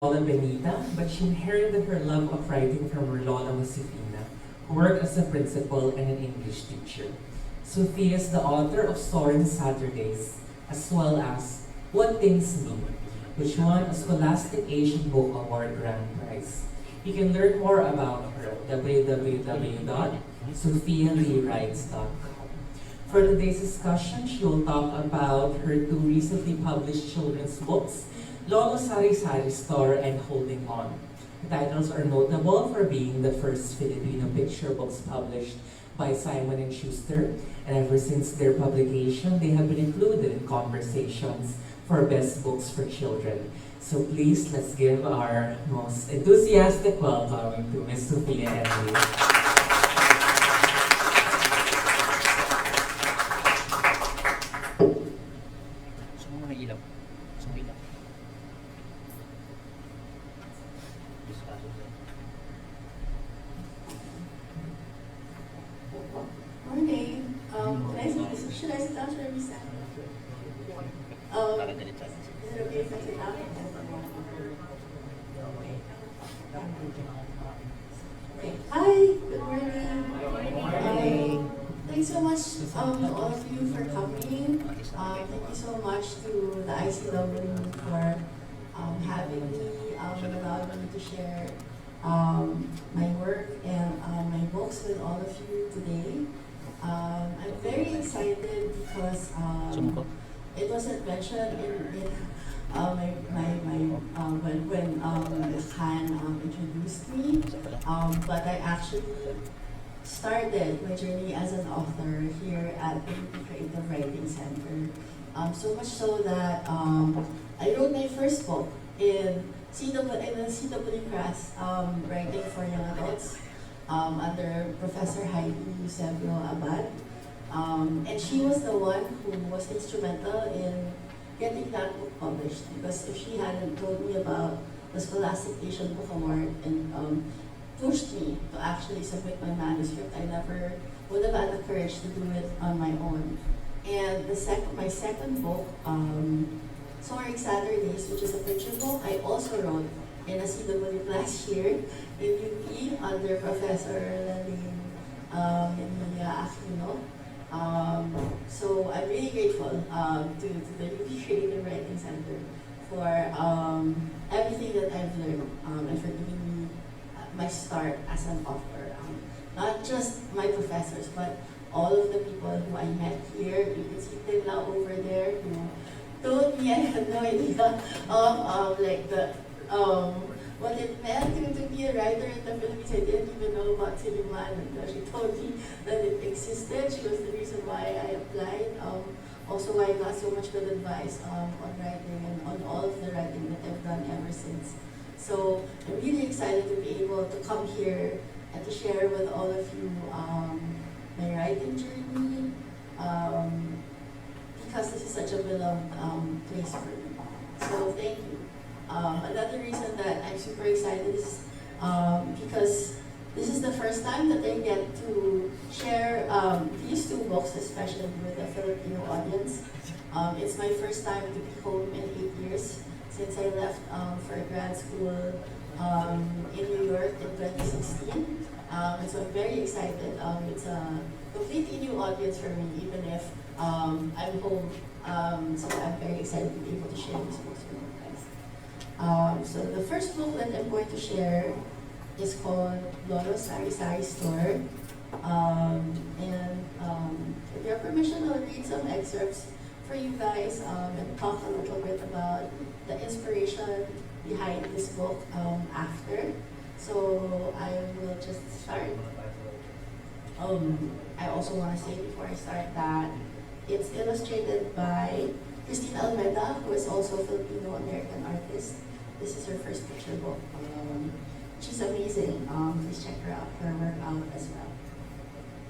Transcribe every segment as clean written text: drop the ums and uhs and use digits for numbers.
Lola Benita, but she inherited her love of writing from her Lola Josefina, who worked as a principal and an English teacher. Sophia is the author of Soaring Saturdays, as well as What Things Mean, which won a Scholastic Asian Book Award Grand Prize. You can learn more about her at www.sophialeewrites.com. For today's discussion, she will talk about her two recently published children's books, Lolo Sari Sari Store and Holding On. The titles are notable for being the first Filipino picture books published by Simon & Schuster, and ever since their publication, they have been included in conversations for best books for children. So please, let's give our most enthusiastic welcome to Ms. Sophia Emily. Morning. Should I sit down? Should I be sat? Is it okay if I sit down? Okay. Hi. Good morning. Thanks so much to all of you for coming. Thank you so much to the ICW for having me and allowing me to share my work and my books with all of you today. I'm very excited because it wasn't mentioned in when Han introduced me, but I actually started my journey as an author here at the UP Creative Writing Center. So much so that I wrote my first book in the CW class, writing for young adults, under Professor Heidi Eusebio Abad. And she was the one who was instrumental in getting that book published, because if she hadn't told me about the Scholastic Asian Book Award and pushed me to actually submit my manuscript, I never would have had the courage to do it on my own. And my second book, Soaring Saturdays, which is a picture book, I also wrote in a CW class here in UP under Professor Laline Emilia Aquino. So I'm really grateful to the UP Creative Writing Center for everything that I've learned and for giving me my start as an author. Not just my professors, but all of the people who I met here. You can see Tilla over there who told me, I had no idea what it meant to be a writer in the Philippines. I didn't even know about Siliman. And she told me that it existed. She was the reason why I applied. Also why I got so much good advice on writing and on all of the writing that I've done ever since. So I'm really excited to be able to come here and to share with all of you my writing journey, because this is such a beloved place for me. So thank you. Another reason that I'm super excited is because this is the first time that I get to share these two books, especially with a Filipino audience. It's my first time to be home in 8 years since I left for grad school in New York in 2016. And so I'm very excited. It's a completely new audience for me, even if I'm home. So I'm very excited to be able to share these books with you guys. So the first book that I'm going to share is called Lolo Sari Sari Store. With your permission, I'll read some excerpts for you guys and talk a little bit about the inspiration behind this book after. So I will just start. I also want to say before I start that it's illustrated by Christine Almeida, who is also a Filipino-American artist. This is her first picture book. She's amazing. Please check her work out as well.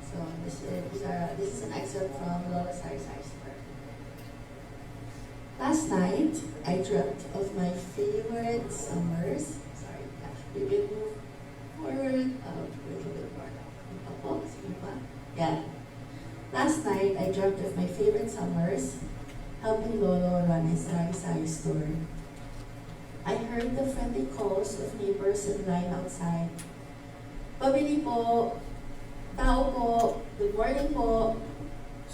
So this is an excerpt from Lolo Sari Sari Store. Last night, I dreamt of my favorite summers. Sorry, we can move forward a little bit more. Yeah. Last night, I dreamt of my favorite summers, helping Lolo run his sari-sari store. I heard the friendly calls of neighbors in line outside. Pabili po, tao po, good morning po,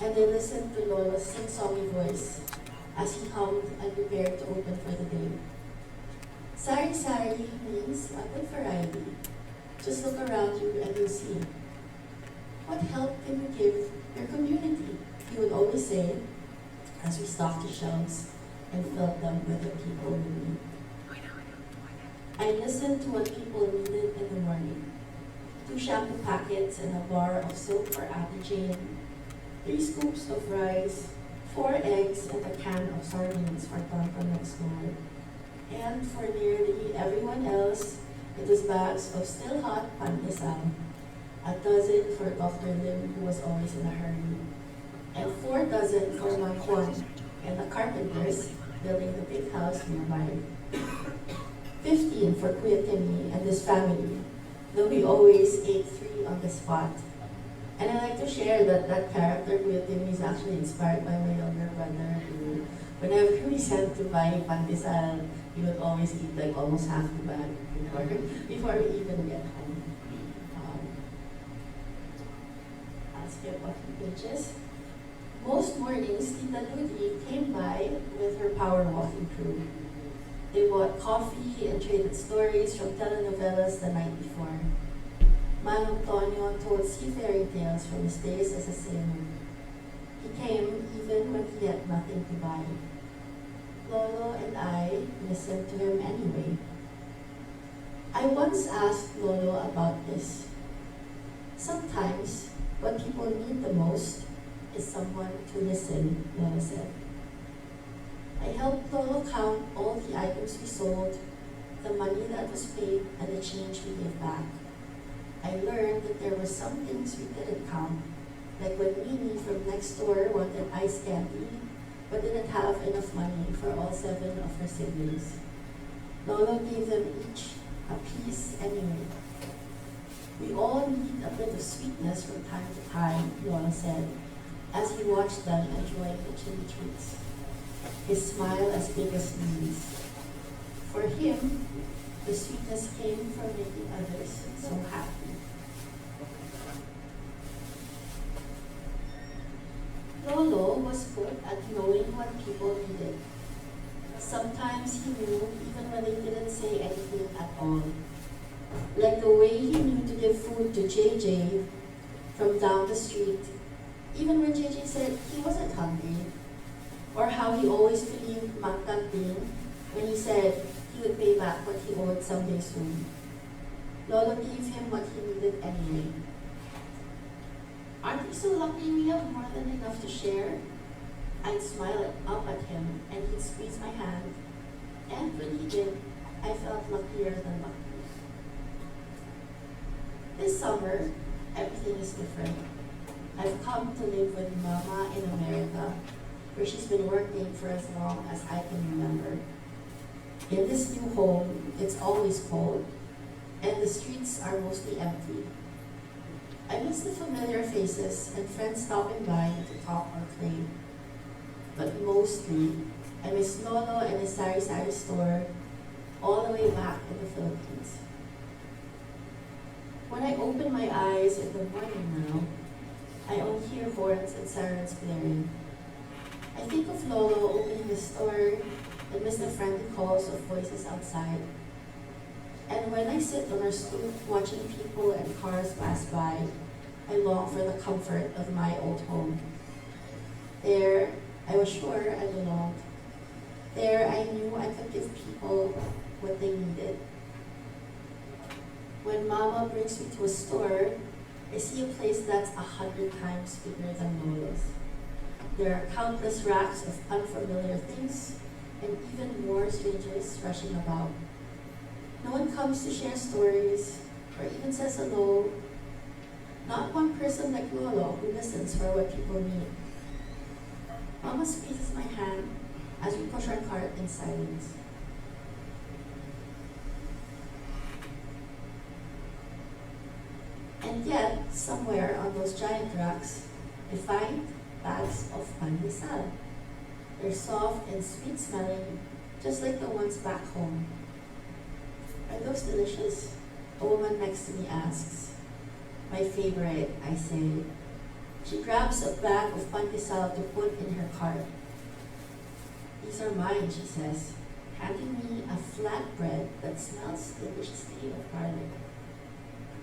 and they listened to Lolo's sing-songy voice as he hummed and prepared to open for the day. Sari-sari means a good variety. Just look around you and you'll see. What help can you give your community? He would always say, as we stocked the shelves and filled them with the people we need. I listened to what people needed in the morning. 2 shampoo packets and a bar of soap for Ate Jane, 3 scoops of rice, 4 eggs, and a can of sardines for Tonton next door. And for nearly everyone else, it was bags of still hot pandesal, a dozen for Dr. Lim, who was always in a hurry, and 4 dozen for Mang Juan and the carpenters building the big house nearby. 15 for Kuya Timmy and his family, though we always ate 3 on the spot. And I like to share that that character, Kuya Timmy, is actually inspired by my younger brother, who, whenever we sent to buy pandesal, he would always eat like almost half the bag before we even get home. I'll skip a few pages. Most mornings, Tita Ludi came by with her power walking crew. They bought coffee and traded stories from telenovelas the night before. Manong Tonyo told seafaring tales from his days as a sailor. He came even when he had nothing to buy. Lolo and I listened to him anyway. I once asked Lolo about this. Sometimes, what people need the most is someone to listen, Lolo said. I helped Lolo count all the items we sold, the money that was paid, and the change we gave back. I learned that there were some things we didn't count, like when Mimi from next door wanted ice candy, but didn't have enough money for all 7 of her siblings. Lolo gave them each a piece anyway. We all need a bit of sweetness from time to time, Lolo said, as he watched them enjoying the chili treats. His smile as big as Lily's. For him, the sweetness came from making others so happy. Lolo was good at knowing what people needed. Sometimes he knew even when they didn't say anything at all. Like the way he knew to give food to JJ from down the street, even when JJ said he wasn't hungry. Or how he always believed Mang Kanting when he said he would pay back what he owed someday soon. Lolo gave him what he needed anyway. Aren't we so lucky we have more than enough to share? I'd smile up at him and he'd squeeze my hand. And when he did, I felt luckier than lucky. This summer, everything is different. I've come to live with Mama in America, where she's been working for as long as I can remember. In this new home, it's always cold, and the streets are mostly empty. I miss the familiar faces and friends stopping by to talk or play. But mostly, I miss Lolo and his sari-sari store all the way back in the Philippines. When I open my eyes in the morning now, I only hear horns and sirens blaring. I think of Lolo opening the store and miss the friendly calls of voices outside. And when I sit on our stoop watching people and cars pass by, I long for the comfort of my old home. There, I was sure I belonged. There, I knew I could give people what they needed. When Mama brings me to a store, I see a place that's 100 times bigger than Lolo's. There are countless racks of unfamiliar things and even more strangers rushing about. No one comes to share stories or even says hello. Not one person like Lolo who listens for what people need. Mama squeezes my hand as we push our cart in silence. And yet, somewhere on those giant racks, I find bags of pandesal. They're soft and sweet smelling, just like the ones back home. Are those delicious? A woman next to me asks. My favorite, I say. She grabs a bag of pandesal to put in her cart. These are mine, she says, handing me a flatbread that smells deliciously of garlic.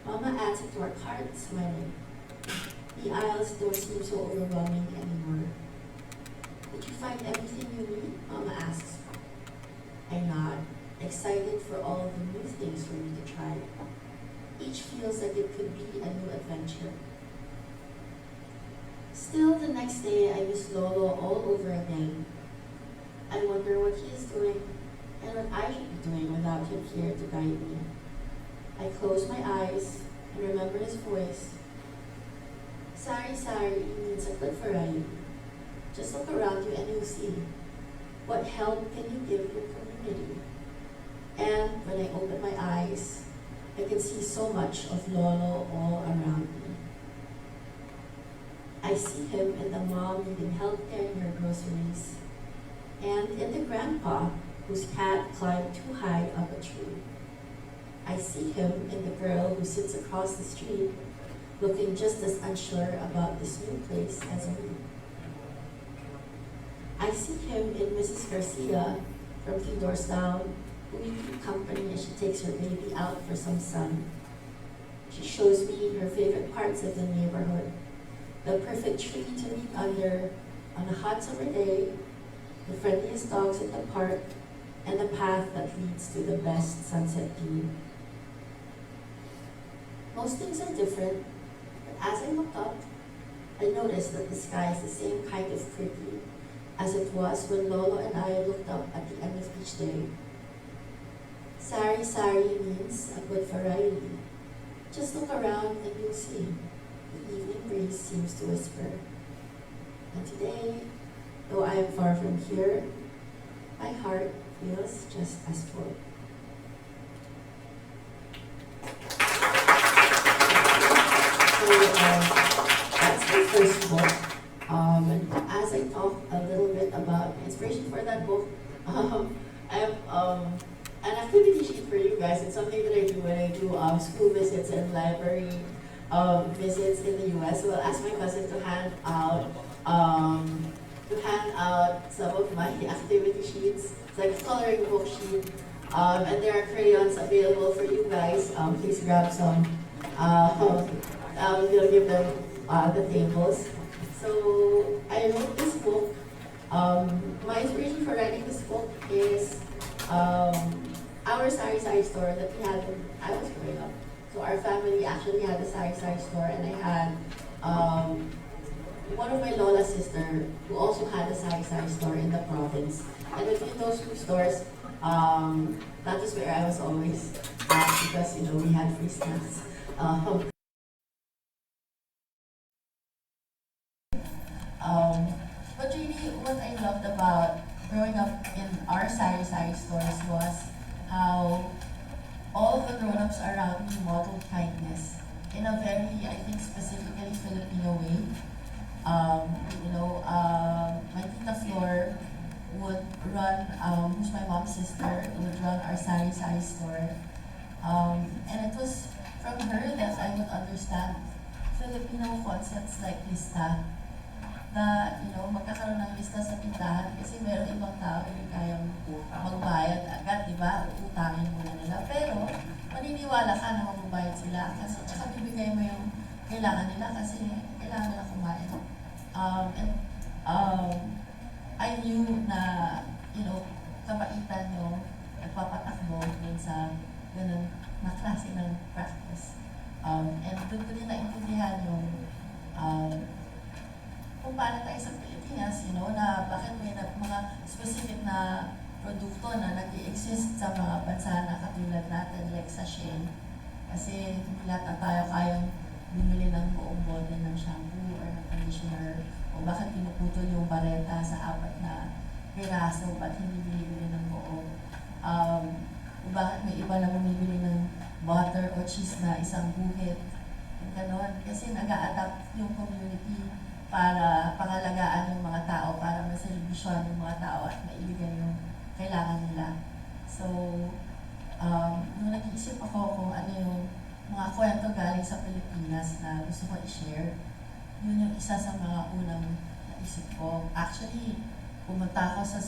Mama adds it to our cart, smiling. The aisles don't seem so overwhelming anymore. Did you find everything you need? Mama asks. I nod, excited for all of the new things for me to try. Each feels like it could be a new adventure. Still, the next day, I miss Lolo all over again. I wonder what he is doing and what I should be doing without him here to guide me. I close my eyes and remember his voice. Sari Sari means a good variety. Just look around you and you'll see. What help can you give your community? And when I open my eyes, I can see so much of Lolo all around me. I see him in the mom needing help carrying her groceries, and in the grandpa whose cat climbed too high up a tree. I see him in the girl who sits across the street, looking just as unsure about this new place as me. I see him in Mrs. Garcia from 3 doors down, who we keep company as she takes her baby out for some sun. She shows me her favorite parts of the neighborhood. The perfect tree to meet under on a hot summer day, the friendliest dogs at the park, and the path that leads to the best sunset view. Most things are different, but as I look up, I notice that the sky is the same kind of pretty as it was when Lolo and I looked up at the end of each day. Sari Sari means a good variety. Just look around and you'll see. The evening breeze seems to whisper. And today, though I am far from here, my heart feels just as full. So that's the first book. And as I talk a little bit about my inspiration for that book, I have an activity sheet for you guys. It's something that I do when I do school visits and library visits in the US. So I'll ask my cousin to hand out some of my activity sheets. It's like a coloring book sheet. And there are crayons available for you guys. Please grab some. We'll give them the tables. So I wrote this book. My inspiration for writing this book is our Sari Sari store that we had when I was growing up. So our family actually had a Sari Sari store, and I had one of my Lola's sister who also had a Sari Sari store in the province. And between those two stores, that was where I was always at because we had free snacks. But really, what I loved about growing up in our Sari Sari stores was how all of the grown-ups around me modeled kindness in a very, I think, specifically Filipino way. My Tita Flor would run, who's my mom's sister, would run our Sari Sari store. And it was from her that I would understand Filipino concepts like lista. Na, magkakaroon ng lista sa tindahan kasi meron ibang tao hindi kayang magbayad agad, di ba? Utangin muna nila. Pero, maniniwala ka na magbabayad sila kasi tsaka bibigay mo yung kailangan nila kasi kailangan nila kumain. I knew na, kabaitan yung nagpapatakbo dun sa ganun na klase ng practice. And doon ko din naintindihan yung kung paano tayo sa Pilipinas, na bakit may mga specific na produkto na nag-i-exist sa mga bansa na katulad natin, like sa Shein. Kasi hindi lahat tayo kayang bumili ng buong bote ng shampoo or ng conditioner, o bakit pinuputol yung bareta sa 4 na piraso, ba't hindi binibili ng buo. O bakit may iba na bumibili ng butter o cheese na isang buhit. Ganon. Kasi nag-a-adapt yung community para pangalagaan yung mga tao, para maservisyon yung mga tao at maibigay yung kailangan nila. So, nung nag-iisip ako kung ano yung mga kwento galing sa Pilipinas na gusto ko i-share, yun yung isa sa mga unang naisip ko. Actually, pumunta ako sa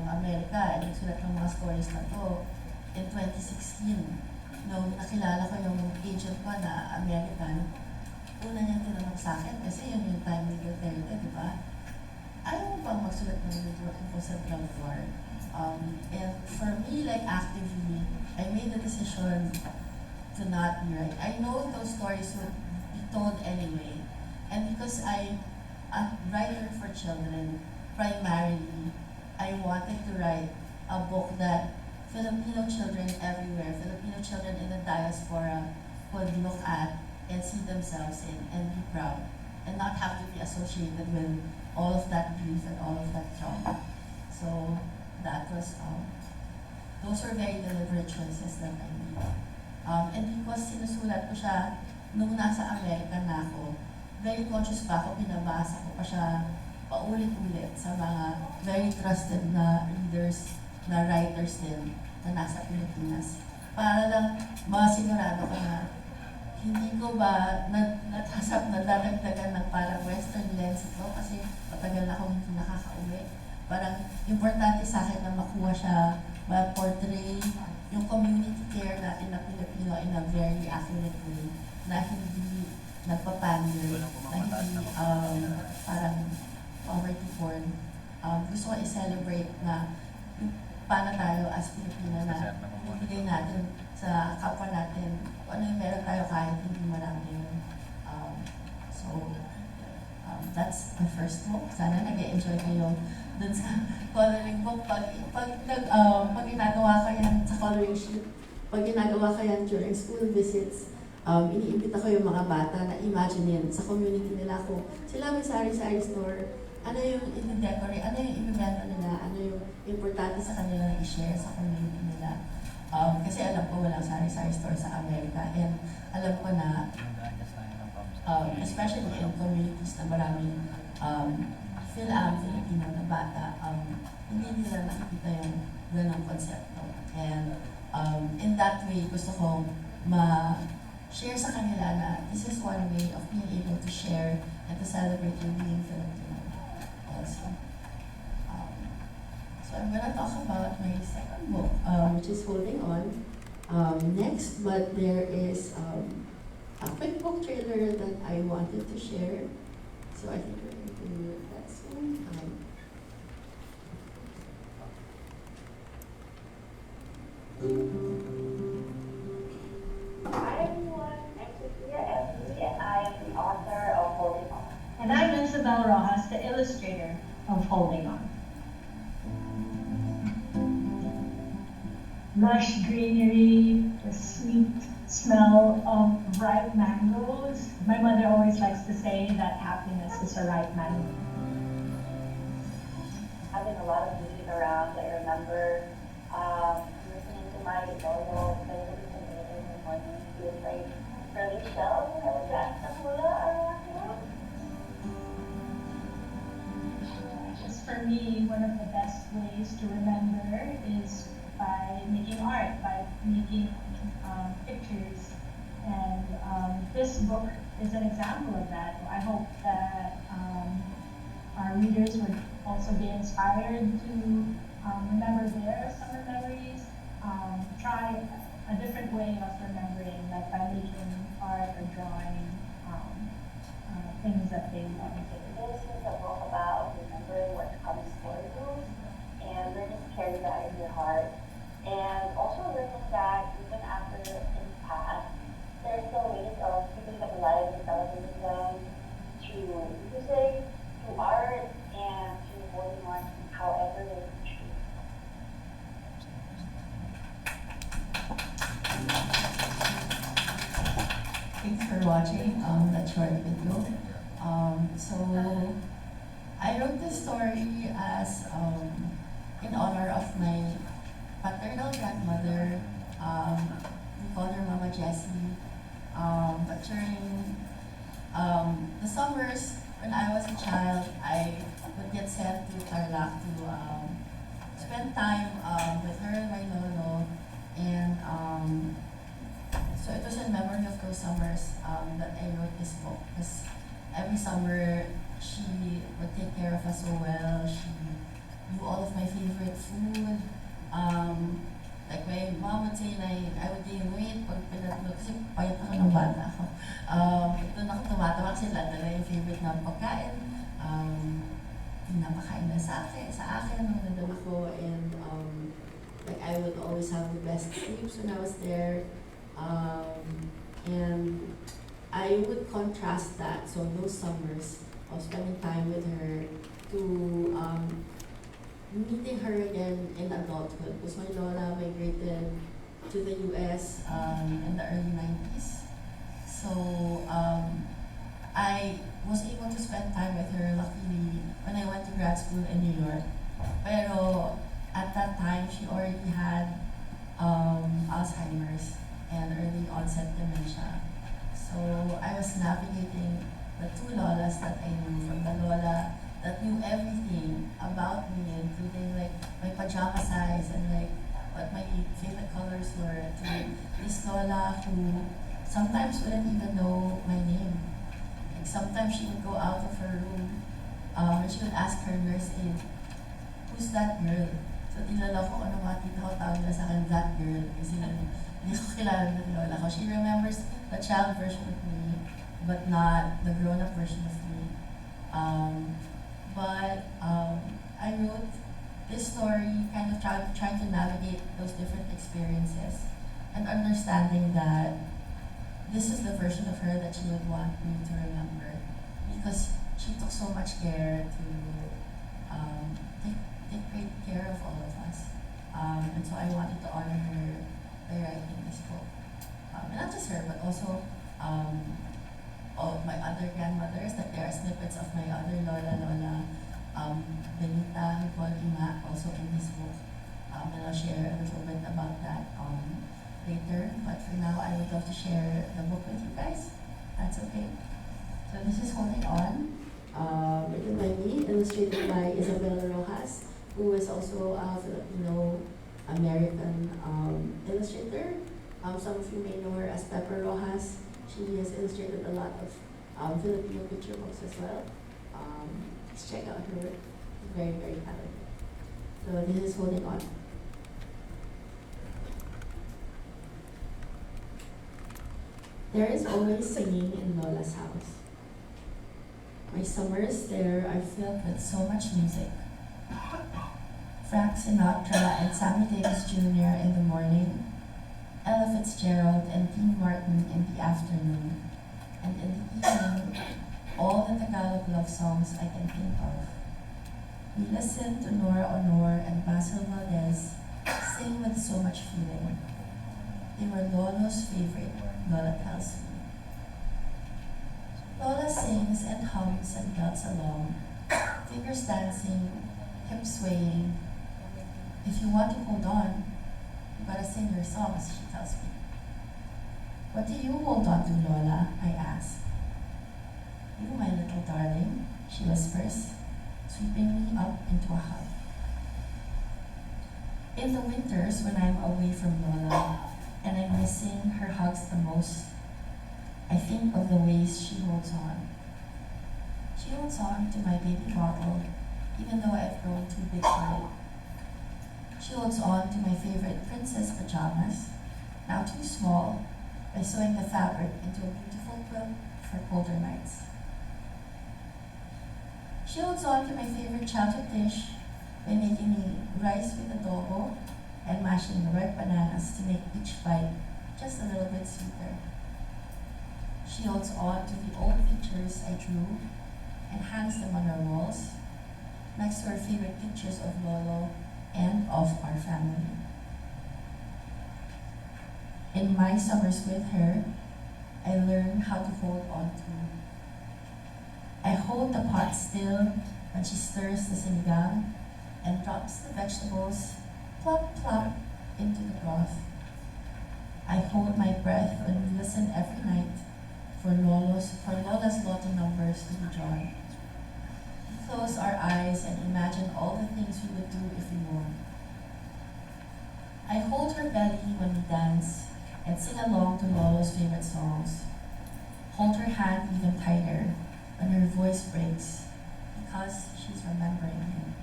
Amerika at nagsulat ng mga stories na to in 2016. Nung nakilala ko yung agent ko na American, una niyang tinanong sa akin, kasi yun yung time ni Duterte, di ba? Ayaw mo bang magsulat ng libro tungkol sa drug war? And for me, like actively, I made the decision to not be right. I know those stories would be told anyway. And because I'm a writer for children, primarily, I wanted to write a book that Filipino children everywhere, Filipino children in the diaspora would look at and see themselves in and be proud and not have to be associated with all of that grief and all of that trauma. So that was, those were very deliberate choices that I made. And because sinusulat ko siya nung nasa Amerika na ako, very conscious pa ako, pinabasa ko pa siya paulit-ulit sa mga very trusted na readers, na writers din na nasa Pilipinas. Para lang masigurado ko na hindi ko ba natasap na dadagdagan ng parang western lens ito kasi matagal na akong hindi nakakauwi. Parang importante sa akin na makuha siya, ma-portray yung community care natin na Pilipino in a very accurate way, na hindi nagpapander, na hindi parang poverty porn. Gusto ko i-celebrate na paano tayo as Pilipino na ibigay natin sa kapwa natin kung ano yung meron tayo kahit hindi marami yun. That's my first book. Sana nag-enjoy kayo dun sa coloring book. Pag ginagawa ka yan sa coloring sheet, pag ginagawa ka yan during school visits, iniimbita ko yung mga bata na imagine sa community nila kung sila may sari-sari store, ano yung i-decorate, ano yung ibibenta nila, ano yung importante sa kanila na i-share sa community nila. Kasi alam ko walang sari-sari store sa Amerika, and alam ko na especially in communities na maraming Filipino na bata, hindi nila nakikita yung ganong konsepto. And in that way, gusto kong ma-share sa kanila na this is one way of being able to share and to celebrate your being Filipino also. So I'm gonna talk about my second book, which is Holding On, next, but there is a quick book trailer that I wanted to share. So I think we're going to do that soon. Hi everyone, I'm Sophia Emily and I am the author of Holding On. And I'm Isabel Rojas, the illustrator of Holding On. Lush greenery, the sweet smell of ripe mangoes. My mother always likes to say that happiness is a ripe mango. Having a lot of music around, I remember listening to my local playlist in the morning, feels like really shells when I was at Nakula around here. Just for me, one of the best ways to remember is by making art, by making pictures. And this book is an example of that. I hope that our readers would also be inspired to remember their summer memories, try a different way of remembering, like by making art or drawing things that they love. This is a book about remembering what comes for you and learning to carry that in your heart. And also learning that even after things pass, there's still ways of keeping them alive and celebrating them through music, through art, and through holding on to however they choose. Thanks for watching that short video. So I wrote this story as in honor of my paternal grandmother. We called her Mama Jessie. But during the summers when I was a child, I would get sent to Tarlac to spend time with her and my lolo, and so it was in memory of those summers that I wrote this book. Because every summer she would take care of us so well. She knew all of my favorite food. Like my mom would say na I would gain weight pag pinatulog kasi payat ako ng bata ako. Doon ako tumatawa kasi lahat na yung favorite na pagkain. Pinapakain na sa akin nung nandun ako, and like I would always have the best sleeps when I was there. And I would contrast that, so those summers of spending time with her to meeting her again in adulthood, because my lola migrated to the US in the early 90s. So I was able to spend time with her luckily when I went to grad school in New York. Pero at that time, she already had Alzheimer's and early onset dementia. So I was navigating the two lolas that I knew, from the lola that knew everything about me, including like my pajama size and like what my favorite colors were, to this lola who sometimes wouldn't even know my name. Like sometimes she would go out of her room and she would ask her nurse aide, "Who's that girl?" So tinala ko ano mga tita ko, tawag nila sa akin, "that girl." Kasi hindi ko kilala na lola ko. She remembers the child version of me, but not the grown-up version of me. I wrote this story kind of trying to navigate those different experiences and understanding that this is the version of her that she would want me to remember, because she took so much care to take great care of all of us. And so I wanted to honor her by writing this book. And not just her, but also all my other grandmothers. Like there are snippets of my other Lola, Benita, Hipol, Ima, also in this book. And I'll share a little bit about that later. But for now, I would love to share the book with you guys. That's okay. So this is Holding On, written by me, illustrated by Isabella Rojas, who is also a Filipino-American illustrator. Some of you may know her as Pepper Rojas. She has illustrated a lot of Filipino picture books as well. Please check out her work. She's very, very talented. So this is Holding On. There is always singing in Lola's house. My summers there are filled with so much music. Frank Sinatra and Sammy Davis Jr. in the morning, Ella Fitzgerald and Dean Martin in the afternoon, and in the evening, all the Tagalog love songs I can think of. We listen to Nora Honor and Basil Valdez sing with so much feeling. They were Lolo's favorite, Lola tells me. Lola sings and hums and belts along, fingers dancing, hips swaying. If you want to hold on, you gotta sing your songs, she tells me. What do you hold on to, Lola? I ask. You, my little darling, she whispers, sweeping me up into a hug. In the winters, when I'm away from Lola and I'm missing her hugs the most, I think of the ways she holds on. She holds on to my baby bottle, even though I've grown too big for it. She holds on to my favorite princess pajamas, now too small, by sewing the fabric into a beautiful quilt for colder nights. She holds on to my favorite childhood dish by making me rice with adobo and mashing red bananas to make each bite just a little bit sweeter. She holds on to the old pictures I drew and hangs them on our walls, next to her favorite pictures of Lolo and of our family. In my summers with her, I learned how to hold on to. I hold the pot still when she stirs the sinigang and drops the vegetables plop plop into the broth. I hold my breath when we listen every night for Lola's lotto numbers to be drawn. We close our eyes and imagine all the things we would do if we won. I hold her belly when we dance and sing along to Lolo's favorite songs. Hold her hand even tighter when her voice breaks because she's remembering him.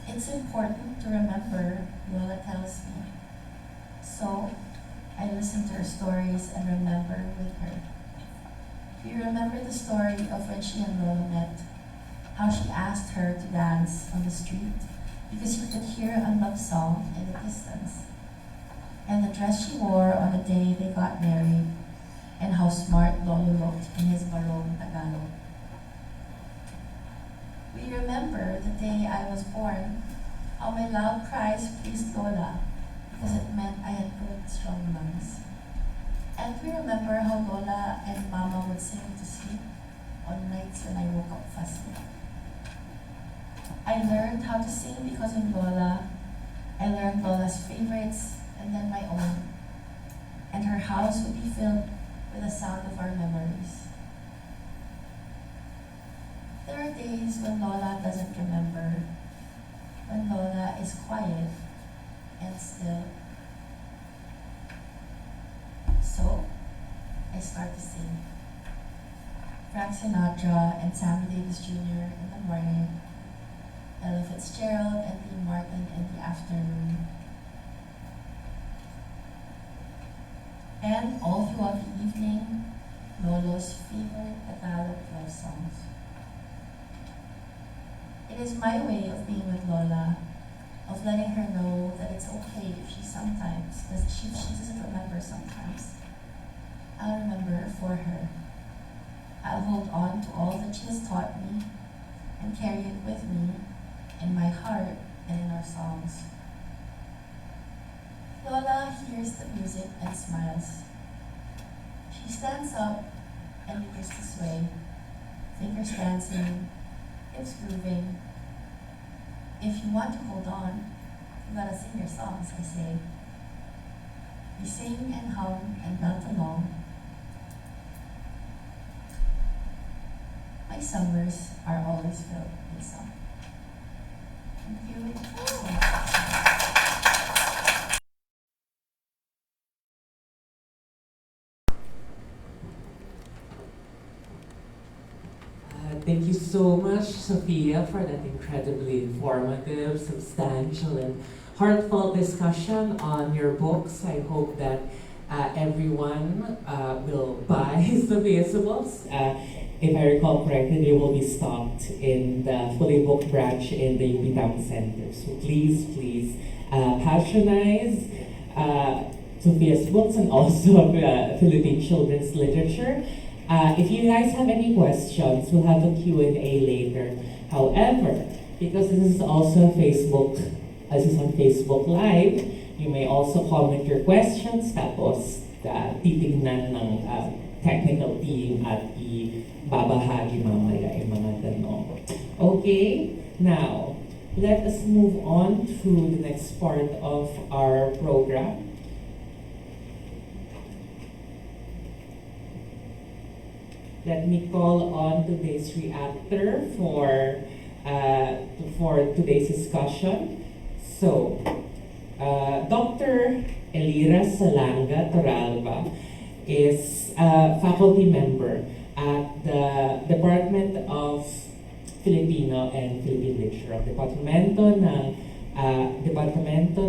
It's important to remember, Lola tells me. So, I listen to her stories and remember with her. Do you remember the story of when she and Lola met? How she asked her to dance on the street because she could hear a love song in the distance. And the dress she wore on the day they got married, and how smart Lolo looked in his barong Tagalog. We remember the day I was born, how my loud cries pleased Lola because it meant I had good, strong lungs. And we remember how Lola and Mama would sing me to sleep on nights when I woke up fussy. I learned how to sing because of Lola. I learned Lola's favorites and then my own. And her house would be filled with the sound of our memories. There are days when Lola doesn't remember, when Lola is quiet and still. So, I start to sing. Frank Sinatra and Sammy Davis Jr. in the morning, Ella Fitzgerald and Dean Martin in the afternoon. And all throughout the evening, Lolo's favorite Tagalog love songs. It is my way of being with Lola, of letting her know that it's okay if she doesn't remember sometimes. I'll remember for her. I'll hold on to all that she has taught me and carry it with me in my heart and in our songs. Lola hears the music and smiles. She stands up and begins to sway, fingers dancing, hips grooving. If you want to hold on, you gotta sing your songs, I say. We sing and hum and belt along. My summers are always filled with song. Thank you. Thank you so much, Sophia, for that incredibly informative, substantial, and heartfelt discussion on your books. I hope that everyone will buy Sophia's books. If I recall correctly, they will be stocked in the fully booked branch in the UP Town Center. So please patronize Sophia's books and also Philippine children's literature. If you guys have any questions, we'll have a Q&A later. However, because this is also this is on Facebook Live, you may also comment your questions, tapos titignan ng technical team at ibabahagi mamaya yung mga tanong. Okay, now, let us move on to the next part of our program. Let me call on today's reactor for today's discussion. So, Dr. Elira Salanga Toralba is a faculty member at the Department of Filipino and Philippine Literature of Departamento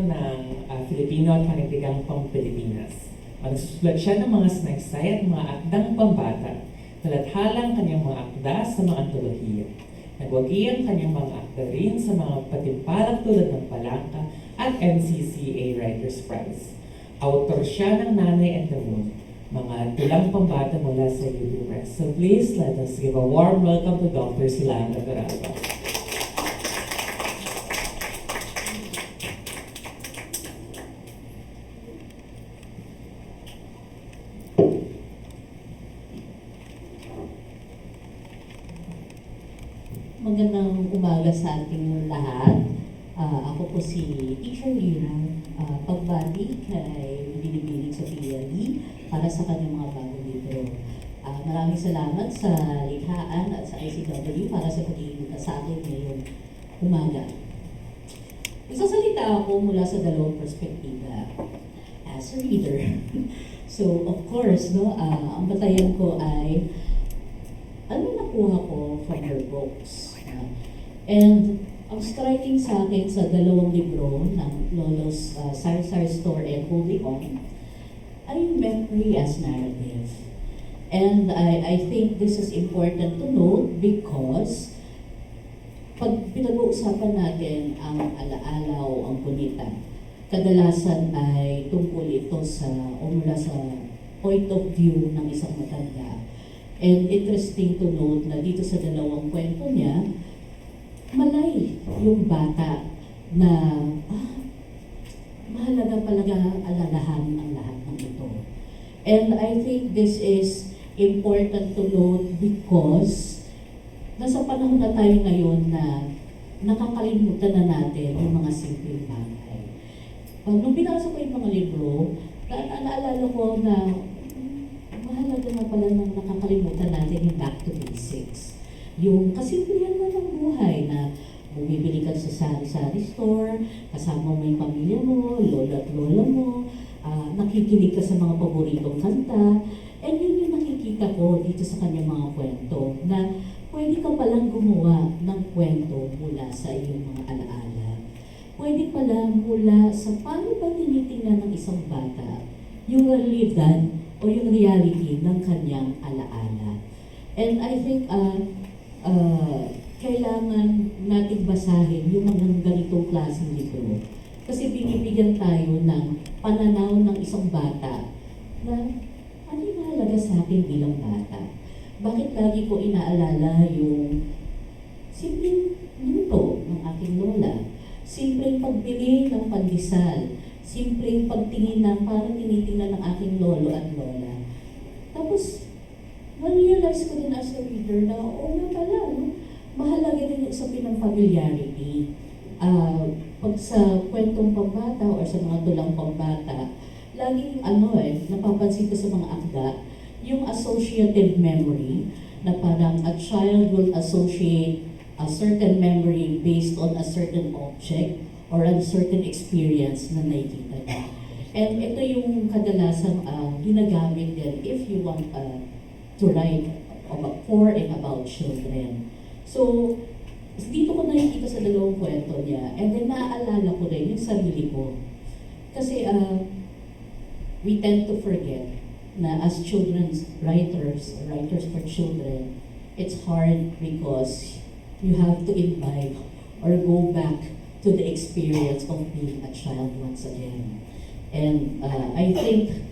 ng Filipino at Panitigang Pang-Pilipinas. Nagsusulat siya ng mga sanaysay at mga akdang pambata. Talathalang kanyang mga akda sa mga antolohiya. Nagwagi ang kanyang mga akda rin sa mga patimpalak tulad ng Palangka at NCCA Writers Prize. Autor siya ng Nanay and the Moon, mga tulang pambata mula sa UP Press. So please let us give a warm welcome to Dr. Salanga Toralba. Magandang umaga sa ating lahat. Ako po si Teacher Lira, pagbati kay Binibining Sophia Lee para sa kanyang mga bagong libro. Maraming salamat sa likhaan at sa ICW para sa pag-iinita sa akin ngayong umaga. Nagsasalita ako mula sa dalawang perspektiba as a reader. So, of course, no, ang batayan ko ay ano nakuha ko from her books. And ang striking sa akin sa dalawang libro ng Lolo's Sari-Sari Store and Holding On ay memory as narrative. And I think this is important to note because pag pinag-uusapan natin ang alaala o ang kunita, kadalasan ay tungkol ito sa o mula sa point of view ng isang matanda. And interesting to note na dito sa dalawang kwento niya, malay yung bata na mahalaga palaga alalahan ang lahat ng ito. And I think this is important to note because nasa panahon na tayo ngayon na nakakalimutan na natin yung mga simpleng bagay. Nung binasa ko yung mga libro, naalala ko na mahalaga na pala nang nakakalimutan natin yung back to basics. Yung kasimplihan na ng buhay na bumibili ka sa sari-sari store, kasama mo yung pamilya mo, lola at lola mo, nakikinig ka sa mga paboritong kanta, and yun yung nakikita ko dito sa kanyang mga kwento, na pwede ka palang gumawa ng kwento mula sa iyong mga alaala. Pwede pala mula sa paano ba tinitingnan ng isang bata yung realidad o yung reality ng kanyang alaala. And I think kailangan nating basahin yung mga ganitong klaseng libro. Kasi binibigyan tayo ng pananaw ng isang bata na ano yung mahalaga sa akin bilang bata? Bakit lagi ko inaalala yung simpleng luto ng aking lola? Simpleng pagbili ng pandesal? Simpleng pagtingin ng parang tinitingnan ng aking lolo at lola? Tapos, na-realize ko din as a reader na, nga pala, no? Mahalaga din yung usapin ng familiarity. Pag sa kwentong pambata or sa mga tulang pambata, laging napapansin ko sa mga akda, yung associative memory, na parang a child will associate a certain memory based on a certain object or a certain experience na nakikita niya. And ito yung kadalasang ginagamit din if you want to write for and about children. So, dito ko nakikita sa dalawang kwento niya, and then naaalala ko rin yung sarili ko. Kasi we tend to forget na as children's writers for children, it's hard because you have to imbibe or go back to the experience of being a child once again. And I think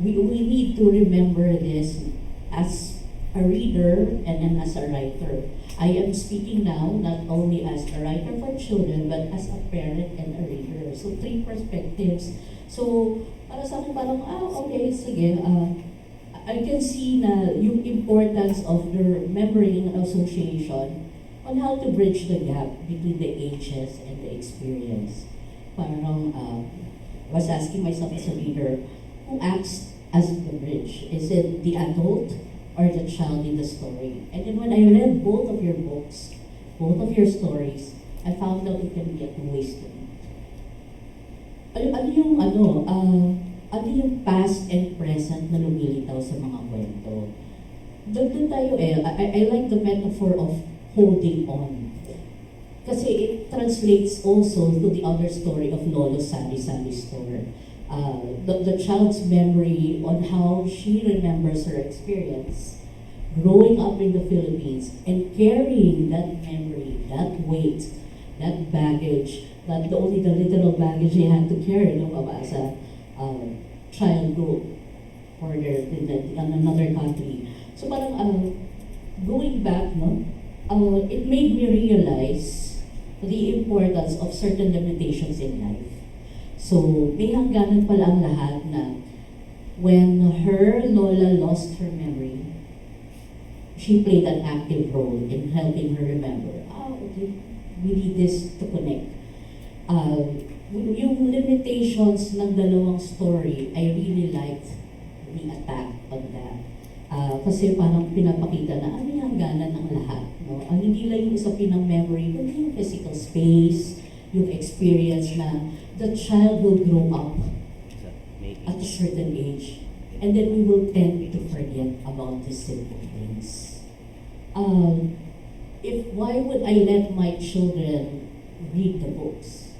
we need to remember this as a reader and then as a writer. I am speaking now not only as a writer for children but as a parent and a reader. So, 3 perspectives. So, para sa akin parang, okay, sige. I can see na yung importance of the remembering and association on how to bridge the gap between the ages and the experience. Parang, I was asking myself as a reader, who acts as the bridge? Is it the adult or the child in the story? And then when I read both of your books, both of your stories, I found out it can be a two-way street. Ano yung past and present na lumilitaw sa mga kwento? Doon tayo I like the metaphor of holding on. Kasi it translates also to the other story of Lolo's Sari-Sari Store. The child's memory on how she remembers her experience growing up in the Philippines and carrying that memory, that weight, that baggage, that only the literal baggage they had to carry as a child group for in another country. So parang going back, it made me realize the importance of certain limitations in life. So, may hangganan pala ang lahat na when her lola lost her memory, she played an active role in helping her remember. Okay, we need this to connect. Yung limitations ng dalawang story, I really liked the attack on that. Kasi parang pinapakita na ano yung hangganan ng lahat. No? Ang hindi lang yung usapin ng memory, kundi yung physical space, yung experience na the child will grow up at a certain age. And then we will tend to forget about these simple things. Why would I let my children read the books?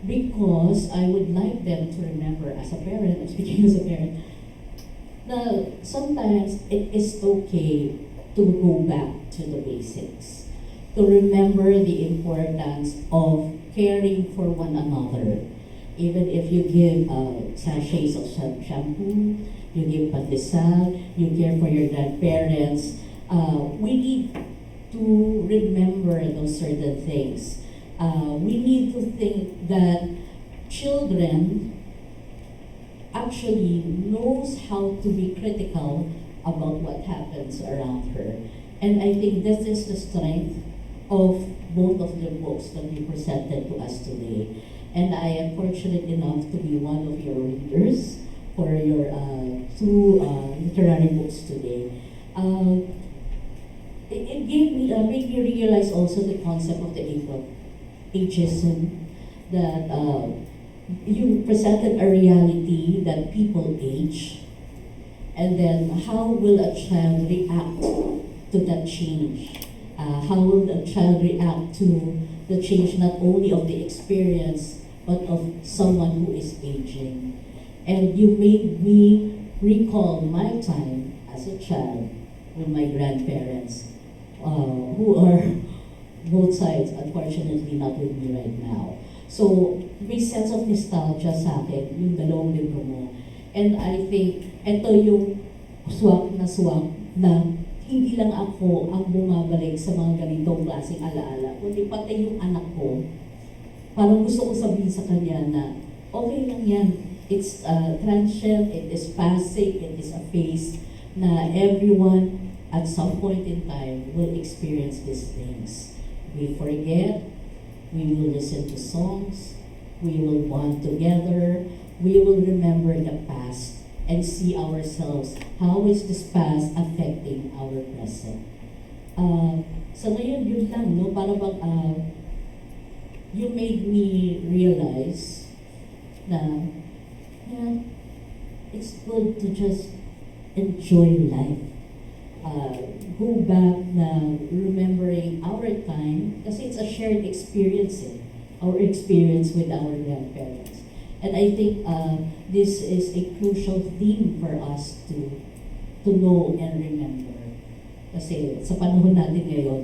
Because I would like them to remember as a parent, I'm speaking as a parent, na sometimes it is okay to go back to the basics, to remember the importance of caring for one another. Even if you give sachets of shampoo, you give pandesal, you care for your grandparents, we need to remember those certain things. We need to think that children actually knows how to be critical about what happens around her. And I think this is the strength of both of the books that we presented to us today. And I am fortunate enough to be one of your readers for your two literary books today. It made me realize also the concept of the ageism, that you presented a reality that people age, and then how will a child react to that change? How will a child react to the change not only of the experience but of someone who is aging? And you made me recall my time as a child with my grandparents, who are both sides, unfortunately not with me right now. So, may sense of nostalgia sa akin, yung dalawang libro mo. And I think, ito yung swak na hindi lang ako ang bumabalik sa mga ganitong klaseng alaala, kundi pati yung anak ko. Parang gusto ko sabihin sa kanya na, okay lang yan. It's transient, it is passing, it is a phase na everyone at some point in time will experience these things. We forget, we will listen to songs, we will bond together, we will remember the past and see ourselves, how is this past affecting our present. So ngayon, yun lang, no? Para bang, you made me realize na, yeah, it's good to just enjoy life. Go back na remembering our time, kasi it's a shared experience, our experience with our grandparents. And I think this is a crucial theme for us to know and remember. Kasi sa panahon natin ngayon,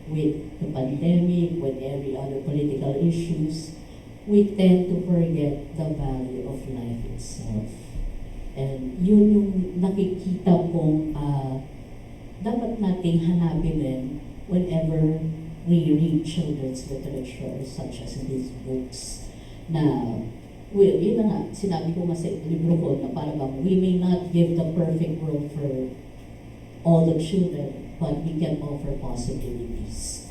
with the pandemic, with every other political issues, we tend to forget the value of life itself. And yun yung nakikita kong dapat nating hanapin din whenever we read children's literature such as these books na, well, yun na nga, sinabi ko sa libro ko na parang we may not give the perfect world for all the children, but we can offer possibilities,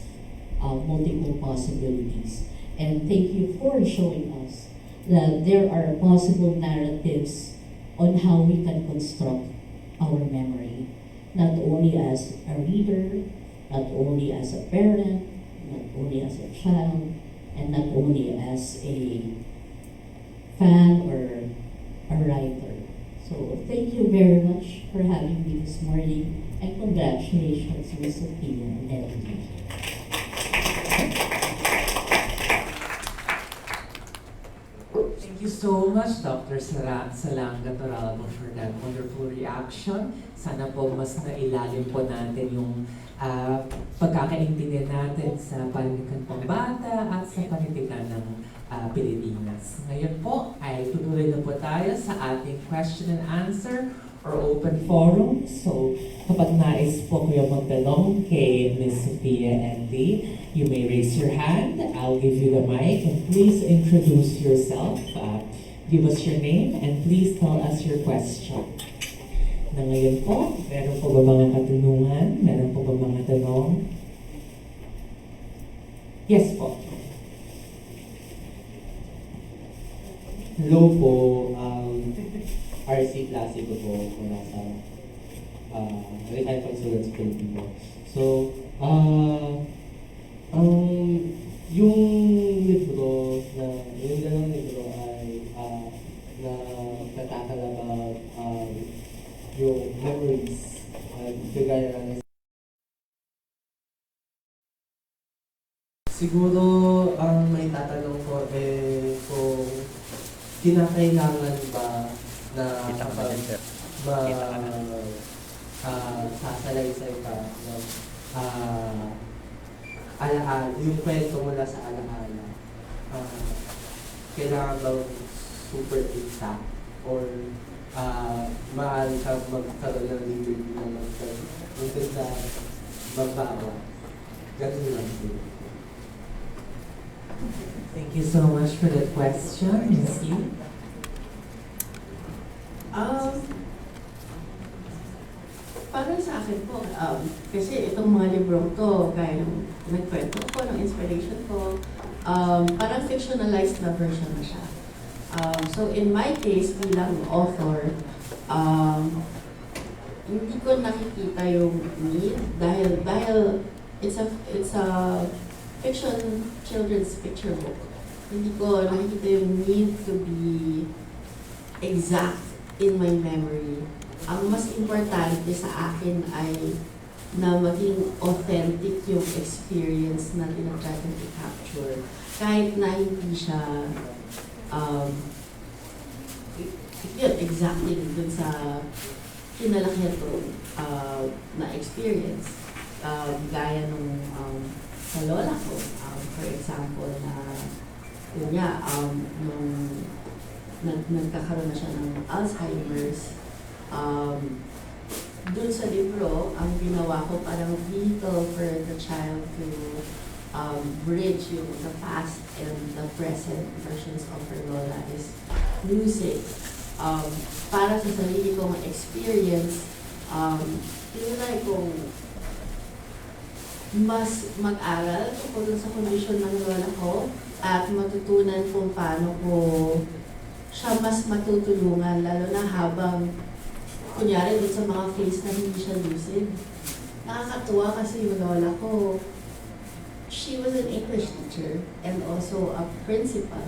multiple possibilities. And thank you for showing us that there are possible narratives on how we can construct our memory, not only as a reader, not only as a parent, not only as a child, and not only as a fan or a writer. So thank you very much for having me this morning, and congratulations, Ms. Sophia and Ellie. Thank you so much, Dr. Salanga Toralbo, for that wonderful reaction. Sana po mas nailalim po natin yung pagkakaintindihan natin sa panitikan pambata at sa panitikan ng Pilipinas. Ngayon po ay tutuloy na po tayo sa ating question and answer or open forum. So kapag nais po kayo magtanong kay Ms. Sophia and Lee, you may raise your hand. I'll give you the mic and please introduce yourself. Give us your name and please tell us your question. Na ngayon po, meron po ba mga katanungan? Meron po ba mga tanong? Yes po. Hello po, RC Placido po mula sa retired from students Filipino. So, yung libro na, yung dalawang libro ay na natatal about yung memories kagaya ng siguro ang may tatanong ko kung kinakailangan ba na kapag sasalaysay ka ng alaala, yung kwento mula sa alaala, kailangan bang super exact or maaari ka magkaroon ng liberty na magbawa. Ganun lang siguro. Thank you so much for that question, Miss Yu. Para sa akin po, kasi itong mga librong to, gaya ng nagkwento ko, ng inspiration ko, parang fictionalized na version na siya. So in my case, bilang author, hindi ko nakikita yung need dahil it's a fiction children's picture book. Hindi ko nakikita yung need to be exact in my memory. Ang mas importante sa akin ay na maging authentic yung experience na tinatry kong i-capture. Kahit na hindi siya yun, exactly dun sa kinalakihan ko na experience. Gaya nung sa lola ko, for example, na yun nga, nung nagkakaroon na siya ng Alzheimer's, dun sa libro, ang ginawa ko parang vehicle for the child to bridge yung the past and the present versions of her lola is music. Para sa sarili kong experience, tinry kong mas mag-aral tungkol sa kondisyon ng lola ko at matutunan kung paano ko siya mas matutulungan, lalo na habang kunyari dun sa mga case na hindi siya lucid. Nakakatuwa kasi yung lola ko, she was an English teacher and also a principal.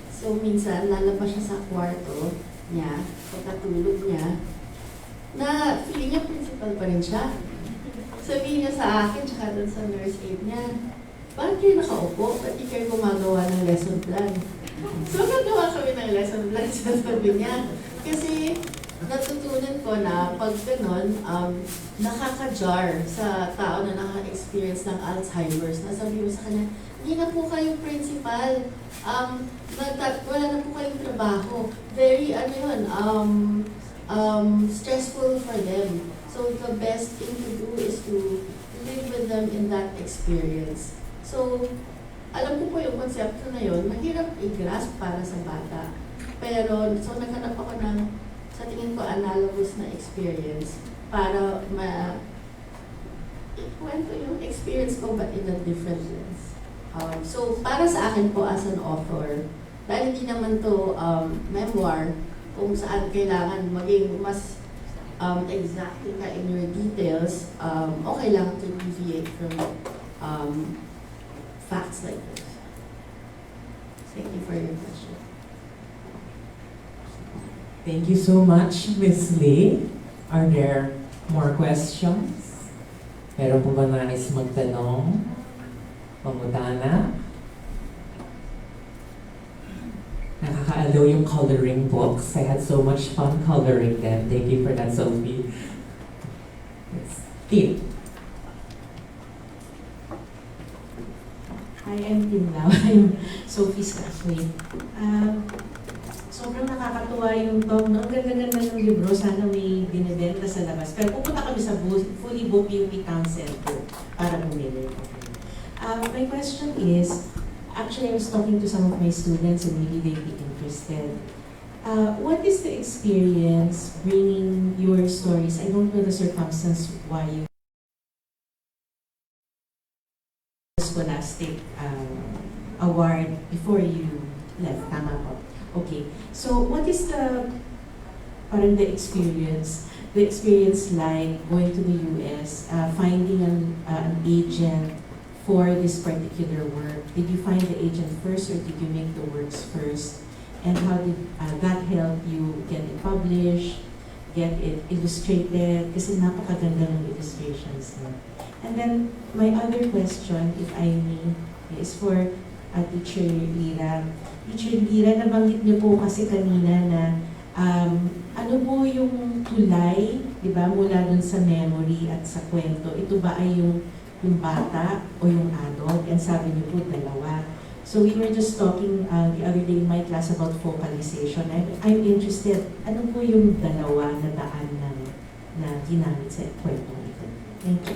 So minsan lalabas siya sa kwarto niya, pagkatulog niya, na feeling niya principal pa rin siya. Sabihin niya sa akin, tsaka dun sa nurse aide niya, bakit kayo nakaupo? Ba't di kayo gumagawa ng lesson plan? So nagawa kami ng lesson plan, sabi niya. Kasi natutunan ko na pag ganon, nakaka-jar sa tao na naka-experience ng Alzheimer's. Nasabi mo sa kanya, hindi na po kayo principal. Wala na po kayong trabaho. Very, stressful for them. So the best thing to do is to live with them in that experience. So, alam ko po yung konsepto na yun, mahirap i-grasp para sa bata. Pero, so naghanap ako ng, sa tingin ko, analogous na experience para ikwento yung experience ko but in a different lens. So, para sa akin po as an author, dahil hindi naman to memoir, kung saan kailangan maging mas exactly ka in your details, okay lang to deviate from facts like this. Thank you for your question. Thank you so much, Ms. Lee. Are there more questions? Meron po ba nais magtanong? Pamutana? Nakakaalaw yung coloring books. I had so much fun coloring them. Thank you for that, Sophie. Tim. Hi, I'm Tim Lau. I'm Sophie's classmate. Sobrang nakakatuwa yung Tom. Ang ganda-ganda ng libro. Sana may binibenta sa labas. Pero pupunta kami sa fully book yung Town Center para bumili. My question is, actually I was talking to some of my students and maybe they'd be interested. What is the experience bringing your stories? I don't know the circumstance why you Scholastic award before you left. Tama po. Okay. So, what is the experience the experience like going to the US, finding an agent for this particular work? Did you find the agent first or did you make the works first? And how did that help you get it published, get it illustrated? Kasi napakaganda ng illustrations niya. And then, my other question, if I may, is for Teacher Lira. Teacher Lira, nabanggit niyo po kasi kanina na ano po yung tulay, di ba, mula dun sa memory at sa kwento? Ito ba ay yung bata o yung adult? And sabi niyo po, dalawa. So we were just talking the other day in my class about focalization. I'm interested, ano po yung dalawa na daan na ginamit sa kwento ito? Thank you.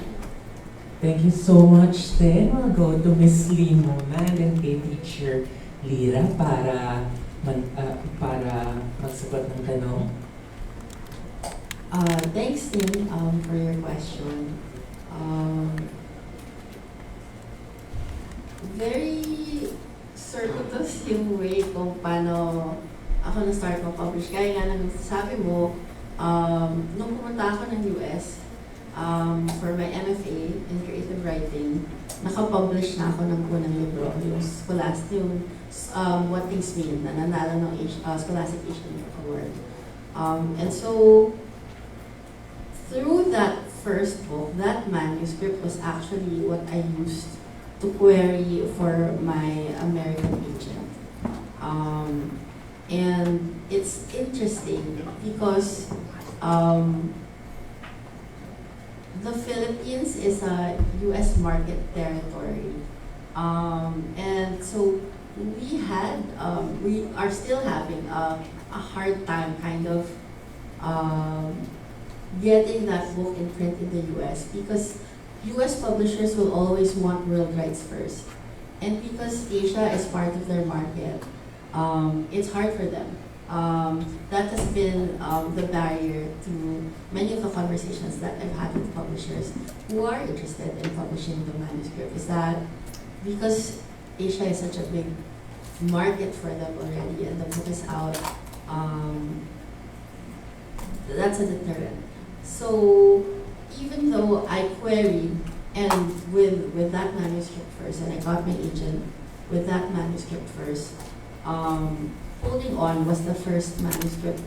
Thank you so much, then. We'll go to Miss Lee muna and then kay Teacher Lira para magsagot ng tanong. Thanks, Tin, for your question. Very circuitous yung way kung paano ako na-start mag-publish. Kaya nga nang sabi mo, nung pumunta ako ng US, for my MFA in Creative Writing, nakapublish na ako ng unang libro, yung What Things Mean, na nanalo ng Scholastic Asian Book Award. And so, through that first book, that manuscript was actually what I used to query for my American agent. And it's interesting because the Philippines is a U.S. market territory. And so we are still having a hard time kind of getting that book in print in the U.S. because U.S. publishers will always want world rights first. And because Asia is part of their market, it's hard for them. That has been the barrier to many of the conversations that I've had with publishers who are interested in publishing the manuscript, is that because Asia is such a big market for them already and the book is out, that's a deterrent. So even though I queried and with that manuscript first, and I got my agent with that manuscript first, Holding On was the first manuscript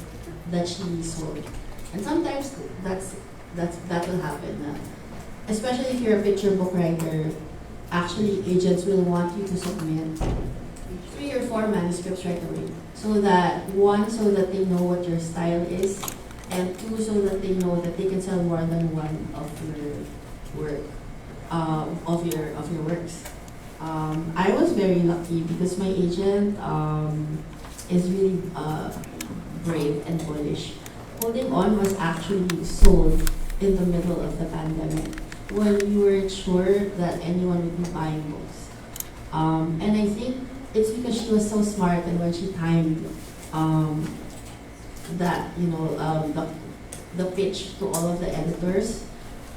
that she sold. And sometimes that will happen. Especially if you're a picture book writer, actually agents will want you to submit 3 or 4 manuscripts right away. So that, 1, so that they know what your style is, and 2, so that they know that they can sell more than one of your work, of your works. I was very lucky because my agent is really brave and bullish. Holding On was actually sold in the middle of the pandemic when we weren't sure that anyone would be buying books. And I think it's because she was so smart, and when she timed that, the pitch to all of the editors,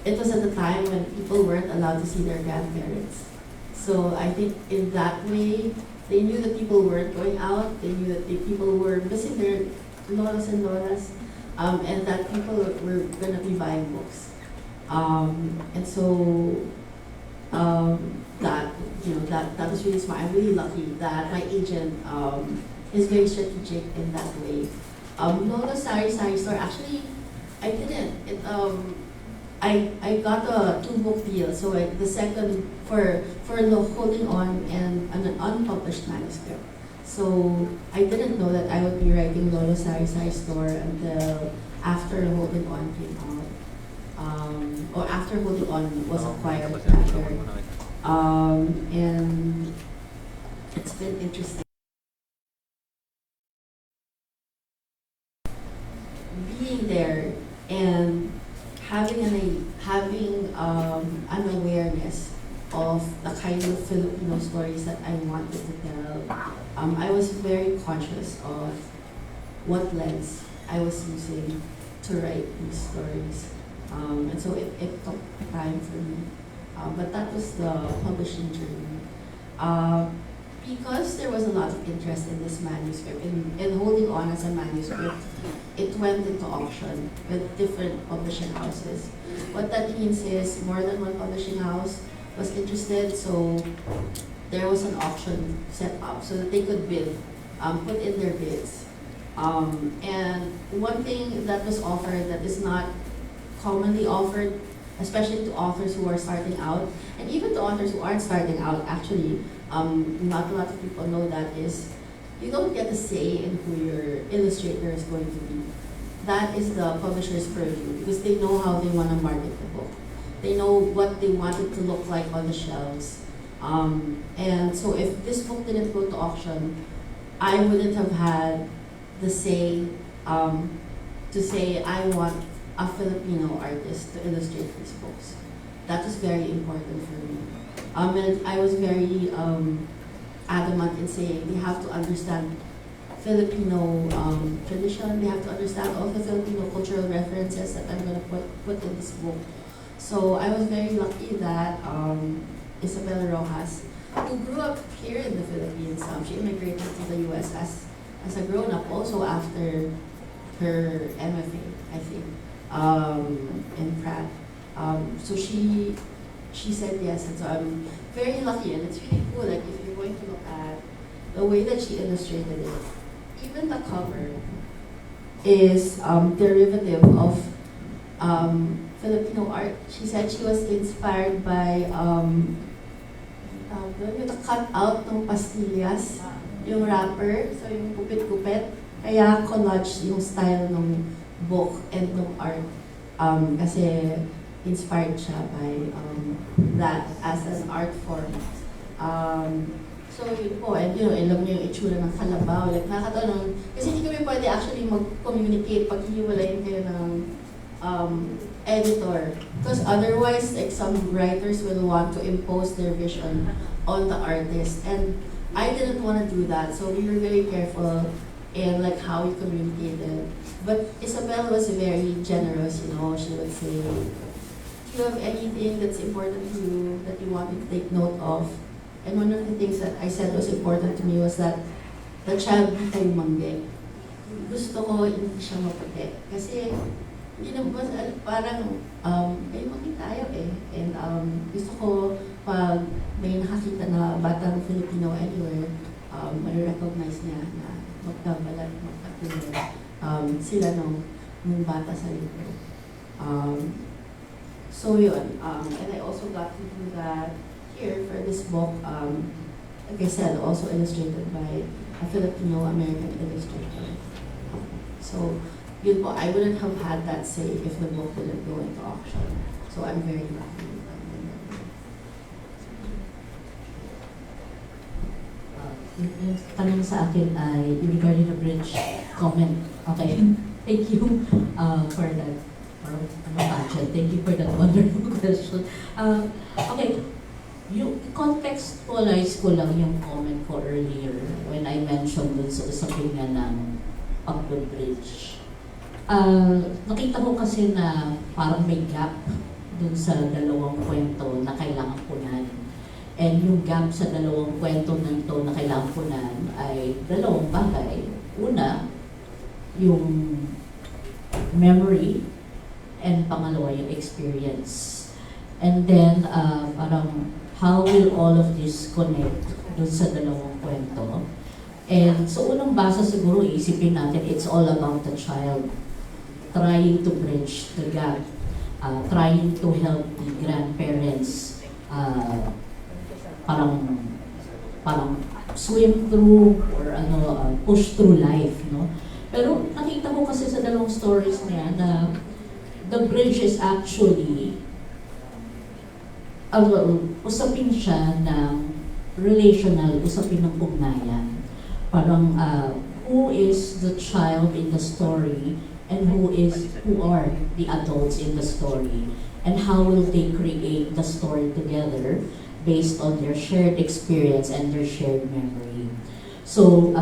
it was at the time when people weren't allowed to see their grandparents. So I think in that way, they knew that people weren't going out, they knew that people were missing their lolas and lolas, and that people were going to be buying books. And so that was really smart. I'm really lucky that my agent is very strategic in that way. Lola Sari Store, actually, I didn't. I got a 2-book deal, so the second for Holding On and an unpublished manuscript. So I didn't know that I would be writing Lolo Sari Store until after Holding On came out, or after Holding On was acquired rather. And it's been interesting being there and having an awareness of the kind of Filipino stories that I wanted to tell. I was very conscious of what lens I was using to write these stories. And so it took time for me. But that was the publishing journey. because there was a lot of interest in this manuscript, in holding on as a manuscript, it went into auction with different publishing houses. What that means is more than one publishing house was interested, so there was an auction set up so that they could bid, put in their bids. And one thing that was offered that is not commonly offered, especially to authors who are starting out, and even to authors who aren't starting out, actually, not a lot of people know that, is you don't get a say in who your illustrator is going to be. That is the publisher's purview, because they know how they want to market the book. They know what they want it to look like on the shelves. And so if this book didn't go to auction, I wouldn't have had the say to say I want a Filipino artist to illustrate these books. That was very important for me. And I was very adamant in saying they have to understand Filipino tradition, they have to understand all the Filipino cultural references that I'm going to put in this book. So I was very lucky that Isabel Rojas, who grew up here in the Philippines, she immigrated to the US as a grown-up, also after her MFA, I think, in Pratt. So she said yes, and so I'm very lucky, and it's really cool. Like if you're going to look at the way that she illustrated it, even the cover is derivative of Filipino art. She said she was inspired by yung cut-out ng pastillas, yung wrapper, so yung kupit-kupit. Kaya collage yung style ng book and ng art. Kasi inspired siya by that as an art form. So yun po, and alam niyo yung itsura ng kalabaw. Like nakakatawa kasi hindi kami pwede actually mag-communicate pag hiwalayin kayo ng editor. Because otherwise, like some writers will want to impose their vision on the artist. And I didn't want to do that, so we were very careful in like how we communicated. But Isabel was very generous, she would say, do you have anything that's important to you that you want me to take note of? And one of the things that I said was important to me was that the child be tayo mangge. Gusto ko hindi siya maputi. Kasi parang ay mangge tayo eh. And gusto ko pag may nakakita na batang Filipino anywhere, ma-recognize niya na magkabalat, magkatulad sila nung bata sa libro. So yun, and I also got to do that here for this book, like I said, also illustrated by a Filipino-American illustrator. So yun po, I wouldn't have had that say if the book didn't go into auction. So I'm very lucky. Yung tanong sa akin ay regarding the bridge comment. Okay, thank you for that. Thank you for that wonderful question. Okay, yung contextualize ko lang yung comment ko earlier when I mentioned dun sa usapin nga ng pag-bridge. Nakita ko kasi na parang may gap dun sa dalawang kwento na kailangan punan. And yung gap sa dalawang kwento ng to na kailangan punan ay dalawang bagay. Una, yung memory, and pangalawa yung experience. And then, parang how will all of this connect dun sa dalawang kwento? And so unang basa siguro isipin natin, it's all about the child trying to bridge the gap, trying to help the grandparents parang swim through or push through life, no? Pero nakita ko kasi sa dalawang stories niya na the bridge is actually usapin siya ng relational, usapin ng ugnayan. Parang who is the child in the story and who are the adults in the story, and how will they create the story together based on their shared experience and their shared memory. So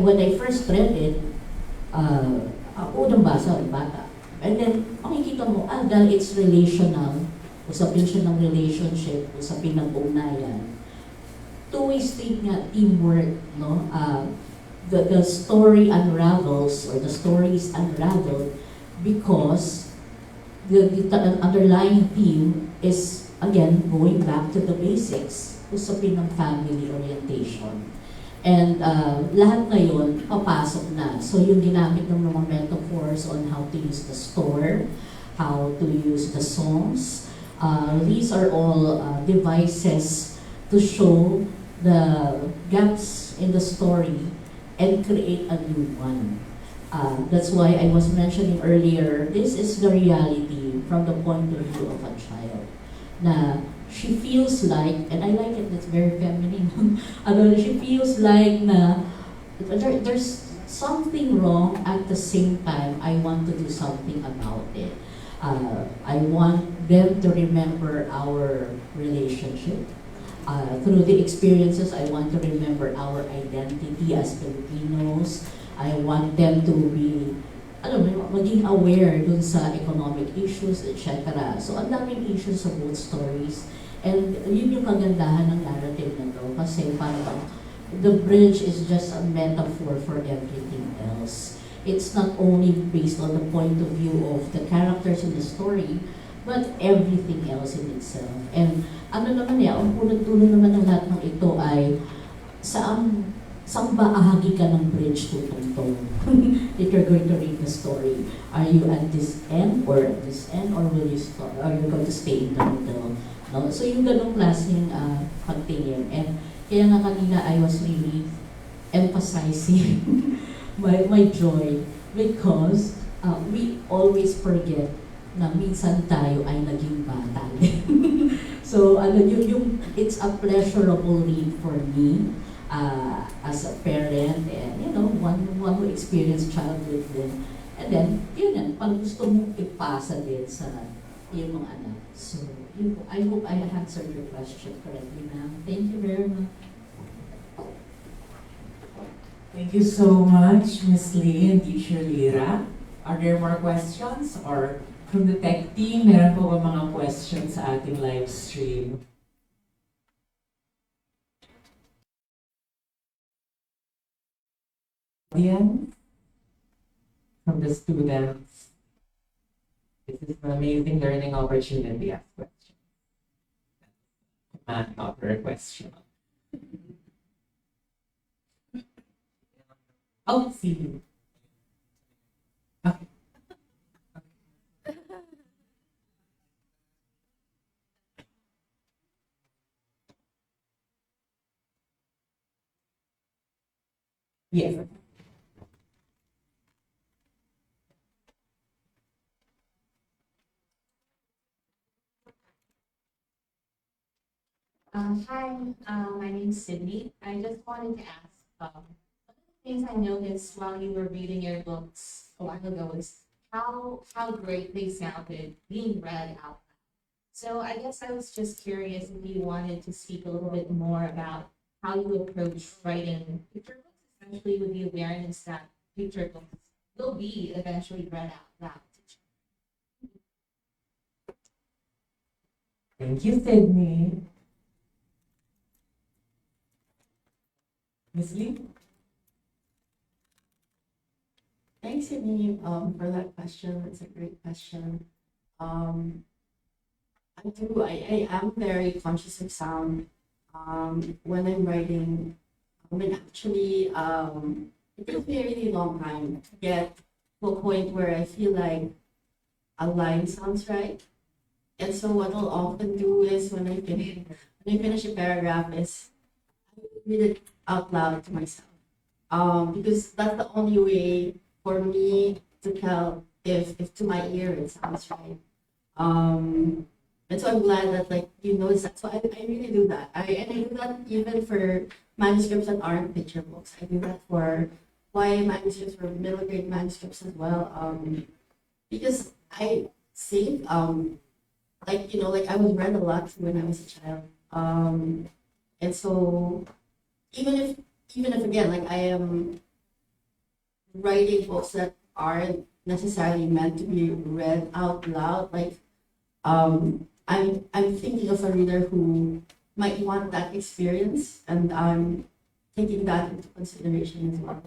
when I first read it, unang basa, bata. And then, makikita mo, dahil it's relational, usapin siya ng relationship, usapin ng ugnayan. two-way street nga, teamwork, no? The story unravels, or the story is unraveled because the underlying theme is, again, going back to the basics, usapin ng family orientation. And lahat ngayon, papasok na. So yung ginamit ng mga metaphors on how to use the store, how to use the songs, these are all devices to show the gaps in the story and create a new one. That's why I was mentioning earlier, this is the reality from the point of view of a child. Na she feels like, and I like it, it's very feminine, she feels like na there's something wrong, at the same time, I want to do something about it. I want them to remember our relationship. Through the experiences, I want to remember our identity as Filipinos. I want them to be, maging aware dun sa economic issues, etc. So, ang daming issues sa both stories. And yun yung kagandahan ng narrative na to. Kasi parang the bridge is just a metaphor for everything else. It's not only based on the point of view of the characters in the story, but everything else in itself. And ang punot-dulo naman ng lahat ng ito ay saan bahagi ka ng bridge tutungtong if you're going to read the story. Are you at this end or at this end, or will you start, are you going to stay in the middle? No? So yung ganong klaseng pagtingin. And kaya nga kanina I was really emphasizing my joy because we always forget na minsan tayo ay naging bata. So it's a pleasurable read for me as a parent, and one who experienced childhood din. And then yun yan, pag gusto mong ipasa din sa iyong mga anak. So I hope I answered your question correctly, ma'am. Thank you very much. Thank you so much, Ms. Lee and Teacher Lira. Are there more questions? Or from the tech team, meron po ba mga questions sa ating live stream? Audience? From the students? This is an amazing learning opportunity. Ask questions. Command, not a question. Oh, see you. Okay. Yes. Hi, my name's Sydney. I just wanted to ask, one of the things I noticed while you were reading your books a while ago is how great they sounded being read out loud. So I guess I was just curious if you wanted to speak a little bit more about how you approach writing picture books, especially with the awareness that picture books will be eventually read out loud. Thank you, Sydney. Ms. Lee? Thanks, Sydney, for that question. It's a great question. I am very conscious of sound when I'm writing. Actually, it took me a really long time to get to a point where I feel like a line sounds right. And so what I'll often do is when I finish a paragraph is I read it out loud to myself. Because that's the only way for me to tell if to my ear it sounds right. And so I'm glad that you noticed that. So I really do that. I do that even for manuscripts that aren't picture books. I do that for YA manuscripts, for middle grade manuscripts as well. Because I think I was read a lot when I was a child. And so even if again I am writing books that aren't necessarily meant to be read out loud, I'm thinking of a reader who might want that experience, and I'm taking that into consideration as well.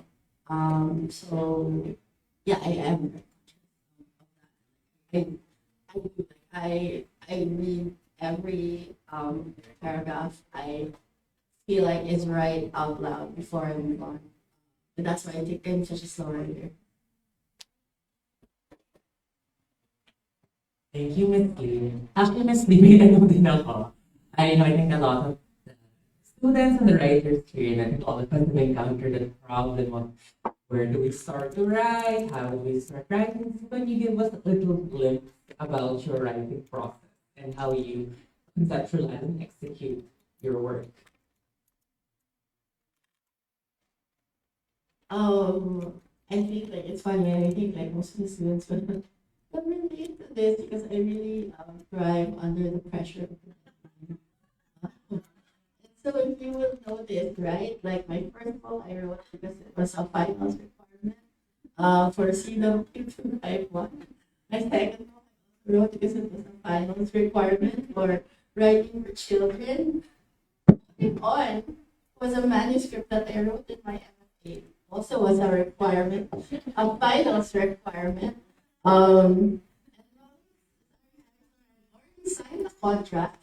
So yeah, I am. I I do, I read every paragraph. I feel like is right out loud before I move on. And that's why I think I'm such a slow writer. Thank you, Miss Lee. Actually, Miss Lee, may ano din ako. I think a lot of the students and the writers here, and I think all of us have encountered the problem of where do we start to write, how do we start writing. So can you give us a little glimpse about your writing process and how you conceptualize and execute your work? I think like it's funny. I think like most of the students would relate to this because I really thrive under the pressure of the deadline. So if you will notice, right, like my first book I wrote because it was a finals requirement for CW Type 1. My second book I wrote because it was a finals requirement for writing for children. Moving on was a manuscript that I wrote in my MFA. Also was a requirement, a finals requirement. And I already signed a contract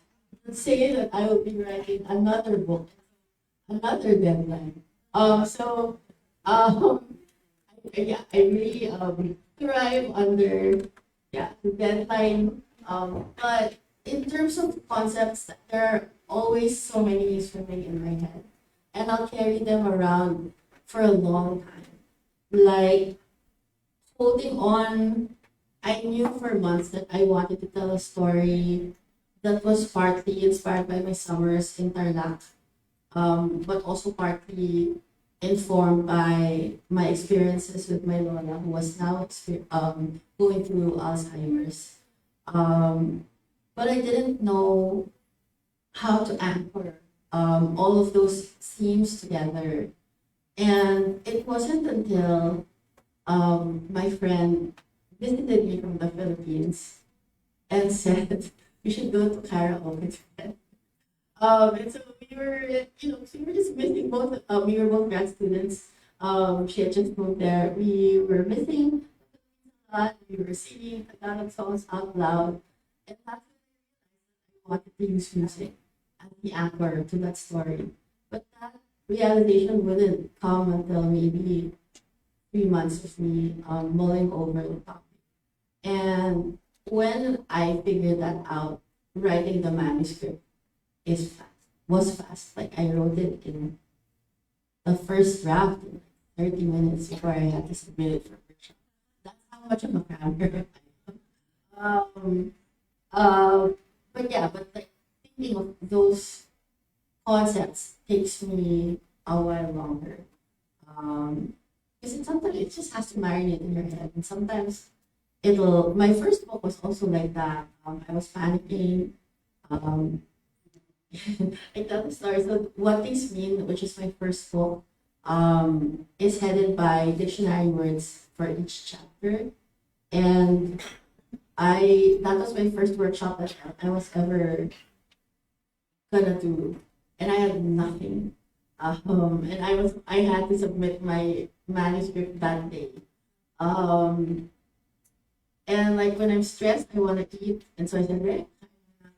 that say that I will be writing another book, another deadline. So, yeah, I really thrive under the deadline. But in terms of concepts, there are always so many swimming in my head, and I'll carry them around for a long time. Like holding on, I knew for months that I wanted to tell a story that was partly inspired by my summers in Tarlac, but also partly informed by my experiences with my Lola, who was now going through Alzheimer's. But I didn't know how to anchor all of those themes together. And it wasn't until my friend visited me from the Philippines and said, we should go to karaoke together. And so we were, so we were just missing both, we were both grad students. She had just moved there. We were missing a lot. We were singing Tagalog songs out loud. And that's when I wanted to use music as the anchor to that story. But that realization wouldn't come until maybe 3 months of me mulling over the topic. And when I figured that out, writing the manuscript was fast. Like I wrote it in the first draft in 30 minutes before I had to submit it for workshop. That's how much of a crammer I am. But yeah, but like, thinking of those concepts takes me a while longer. Because sometimes it just has to marinate in your head, and sometimes it'll. My first book was also like that. I was panicking. I tell the story. So What Things Mean, which is my first book, is headed by dictionary words for each chapter, and that was my first workshop that I was ever gonna do, and I had nothing. And I had to submit my manuscript that day. And like when I'm stressed, I want to eat, and so I said, right,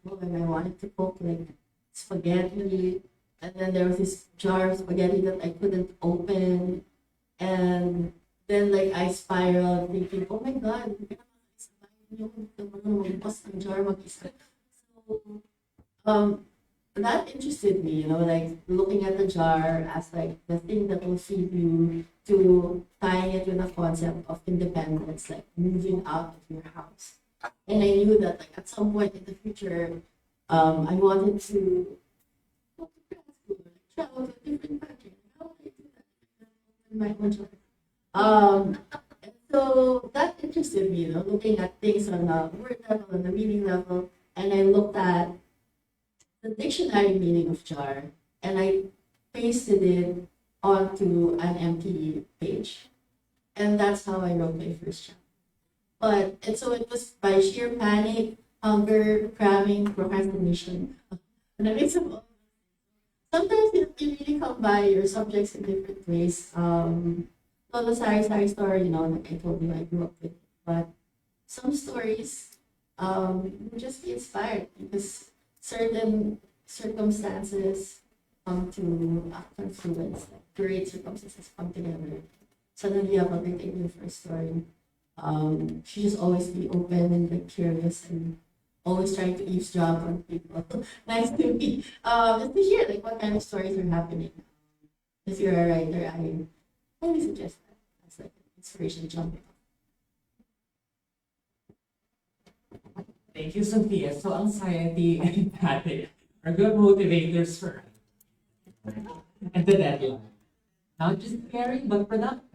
and I wanted to cook like spaghetti, and then there was this jar of spaghetti that I couldn't open, and then like I spiraled thinking, oh my god, so that interested me, like looking at the jar as like the thing that will feed you, to tying it with the concept of independence, like moving out of your house. And I knew that like at some point in the future, I wanted to go to grad school, like, travel to a different country. How would I do that in my own jar? And so that interested me, looking at things on the word level and the meaning level, and I looked at the dictionary meaning of jar, and I pasted it onto an empty page. And that's how I wrote my first chapter. And so it was by sheer panic, hunger, cramming, procrastination, and a mix of all sometimes you really come by your subjects in different ways. Lolo Sari story, like I told you, I grew up with. But some stories, you just be inspired because certain circumstances come to confluence, like great circumstances come together. Suddenly you have a great idea for a story. She just always be open and like curious and always trying to eavesdrop on people. Nice to meet. Just to hear like what kind of stories are happening. If you're a writer, I highly suggest that. That's like inspiration jumping. Thank you, Sophia. So anxiety and panic are good motivators for us. And the deadline. Not just scary, but productive.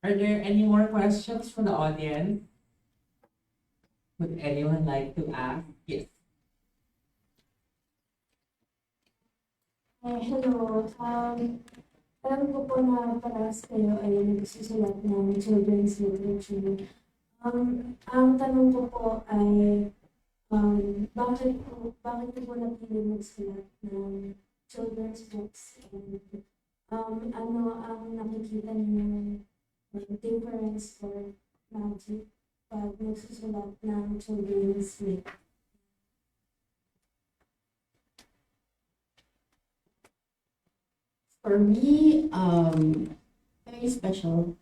Are there any more questions from the audience? Would anyone like to ask? Yes. Hello. Alam ko po na parehas kayo ay nagsusulat ng children's literature. Ang tanong ko po ay, bakit po napili magsulat ng children's books? And ano ang nakikita niyo difference for Magic pag nagsusulat ng children's literature? For me, very special.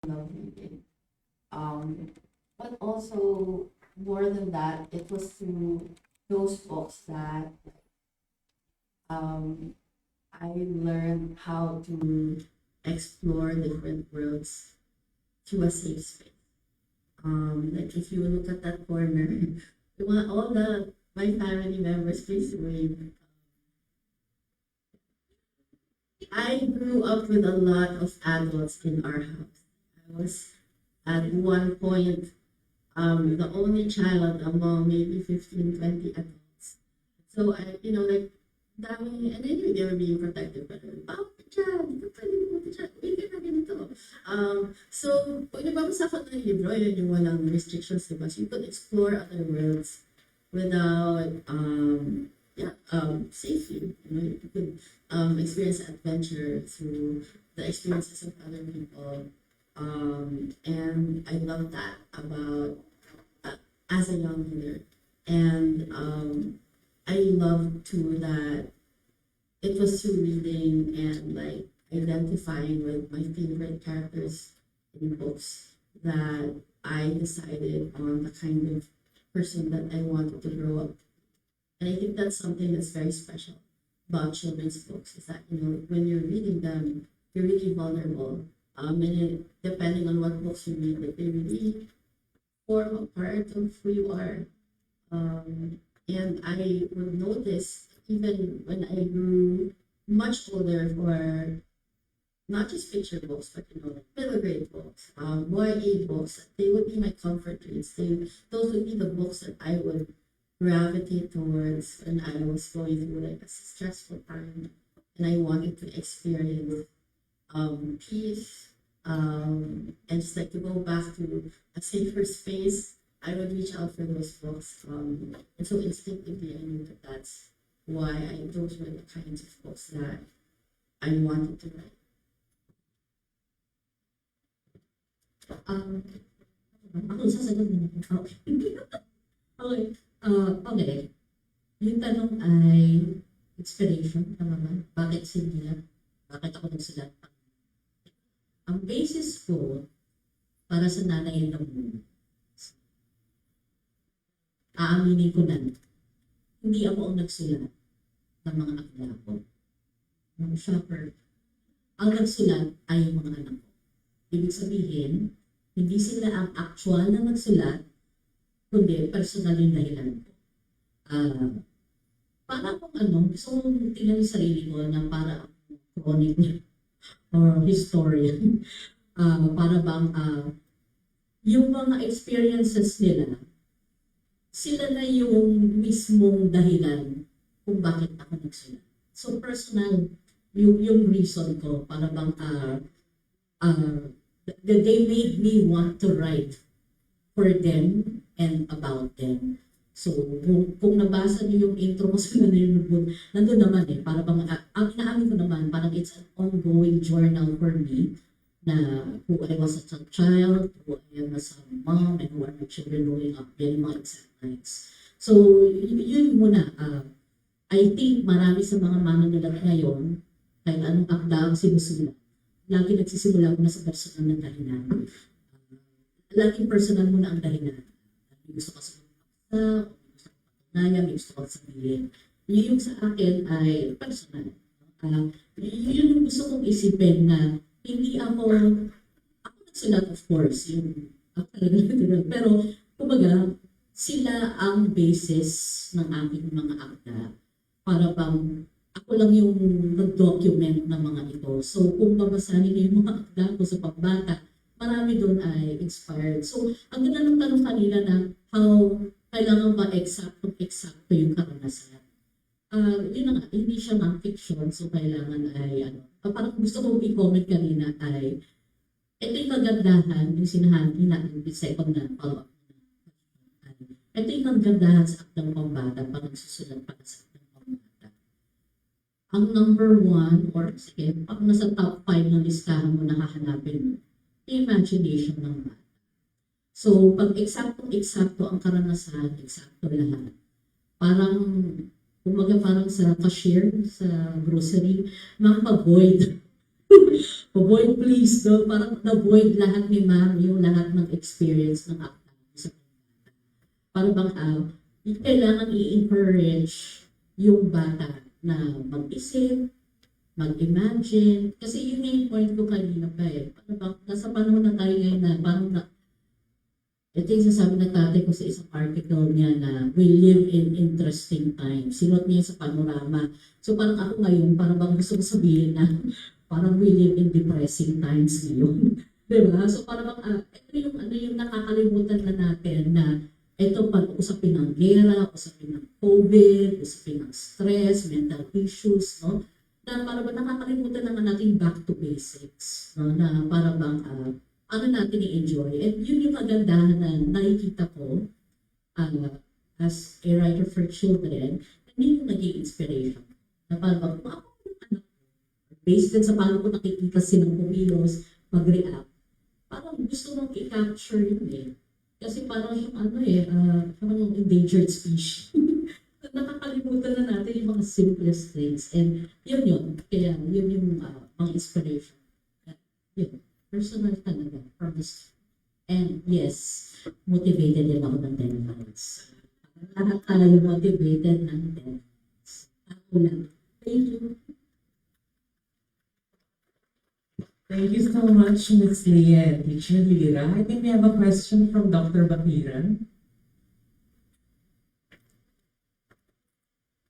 Love reading. But also more than that, it was through those books that I learned how to explore different worlds through a safe space. Like if you look at that corner, you want all my family members please wave. I grew up with a lot of adults in our house. I was at one point the only child among maybe 15, 20 adults. So I, like dami, and I knew they were being protective, but dyan, ito pwede mo dyan, hindi na ganito. So, pag nababasa ka ng libro, yun yung walang restrictions, diba? So you could explore other worlds without, safely. You could experience adventure through the experiences of other people. And I love that about, as a young reader. And I love too that it was through reading and like identifying with my favorite characters in books that I decided on the kind of person that I wanted to grow up. And I think that's something that's very special about children's books is that, when you're reading them, you're really vulnerable. And depending on what books you read, like, they really form a part of who you are. And I would notice even when I grew much older for not just picture books, but like middle grade books, YA books, they would be my comfort reads. Those would be the books that I would gravitate towards when I was going through like a stressful time and I wanted to experience peace and just like to go back to a safer space. I would reach out for those books, and so instinctively I knew that that's why those were the kinds of books that I wanted to write. Ako sasagot mo. Okay. Okay. Okay. Yung tanong ay inspiration, tama ba? Bakit sinulat? Bakit ako nagsulat? Ang basis ko para sa nanay ng mundo, aaminin ko na, hindi ako ang nagsulat ng mga akla ko. Mga shopper. Ang nagsulat ay yung mga anak ko. Ibig sabihin, hindi sila ang actual na nagsulat, kundi personal yung dahilan ko. Para akong gusto kong tingnan yung sarili ko na para akong chronic or historian. Para bang yung mga experiences nila, sila na yung mismong dahilan kung bakit ako nagsulat. So personal, yung reason ko, para bang they made me want to write for them and about them. So, kung nabasa niyo yung intro ko sa nanonood, nandun naman para bang, ang inaamin ko naman, parang it's an ongoing journal for me, na who I was as a child, who I am as a mom, and who are my children growing up, yan mga exam nights. So, yun muna. I think marami sa mga manunulat ngayon, kahit anong akda ang sinusulat, lagi nagsisimula muna sa personal na dahilan. Laging personal muna ang dahilan. Gusto ko sa gusto ko patunayan, may gusto ko sabihin. Yung sa akin ay personal. Yun yung gusto kong isipin na hindi ako nagsulat, of course, yung pero kumbaga sila ang basis ng aking mga akda para bang ako lang yung nag-document ng mga ito. So kung babasahin niyo yung mga akda ko sa pagbata, marami doon ay inspired. So ang ganda ng tanong kanina na how kailangan ba eksakto yung karanasan. Yun na nga, hindi siya non-fiction, so kailangan ay, parang gusto kong i-comment kanina ay, ito yung kagandahan, yung sinahabi natin, yung second na follow-up. Ito yung kagandahan sa akdang pambata, pag nagsusulat pa sa akdang pambata. Ang number 1, or sige, pag nasa top 5 ng listahan mo, nakahanapin mo, imagination ng bata. So, pag eksakto ang karanasan, eksakto lahat. Parang, kumaga parang sa cashier, sa grocery, pag-void. Pag-void please, no? Parang na-void lahat ni ma'am, yung lahat ng experience ng akta sa bata. Para bang, kailangan i-encourage yung bata na mag-isip, mag-imagine. Kasi yun yung point ko kanina pa Para bang, nasa panahon na tayo ngayon na parang ito yung sasabi ng tatay ko sa isang article niya na we live in interesting times. Sinuot niya sa panorama. So parang ako ngayon, parang bang gusto ko sabihin na parang we live in depressing times ngayon. Diba? So parang bang, ito yung nakakalimutan na natin na ito pag-usapin ng gera, usapin ng COVID, usapin ng stress, mental issues, no? Na parang bang nakakalimutan naman natin back to basics, no? Na parang bang, natin i-enjoy. And yun yung kagandahan na nakikita ko as a writer for children, hindi yung naging inspiration. Na parang based din sa paano ko nakikita silang kumilos, mag-react, parang gusto mong i-capture yun Kasi parang yung parang yung endangered species. Nakakalimutan na natin yung mga simplest things. And yun. Kaya yun yung mga inspiration. Yun. Personal talaga, from this. And yes, motivated din ako ng 10 minutes. Lahat tayo motivated ng 10 minutes. Ako lang. Thank you. Thank you so much, Ms. Leah and Teacher Lira. I think we have a question from Dr. Bakiran.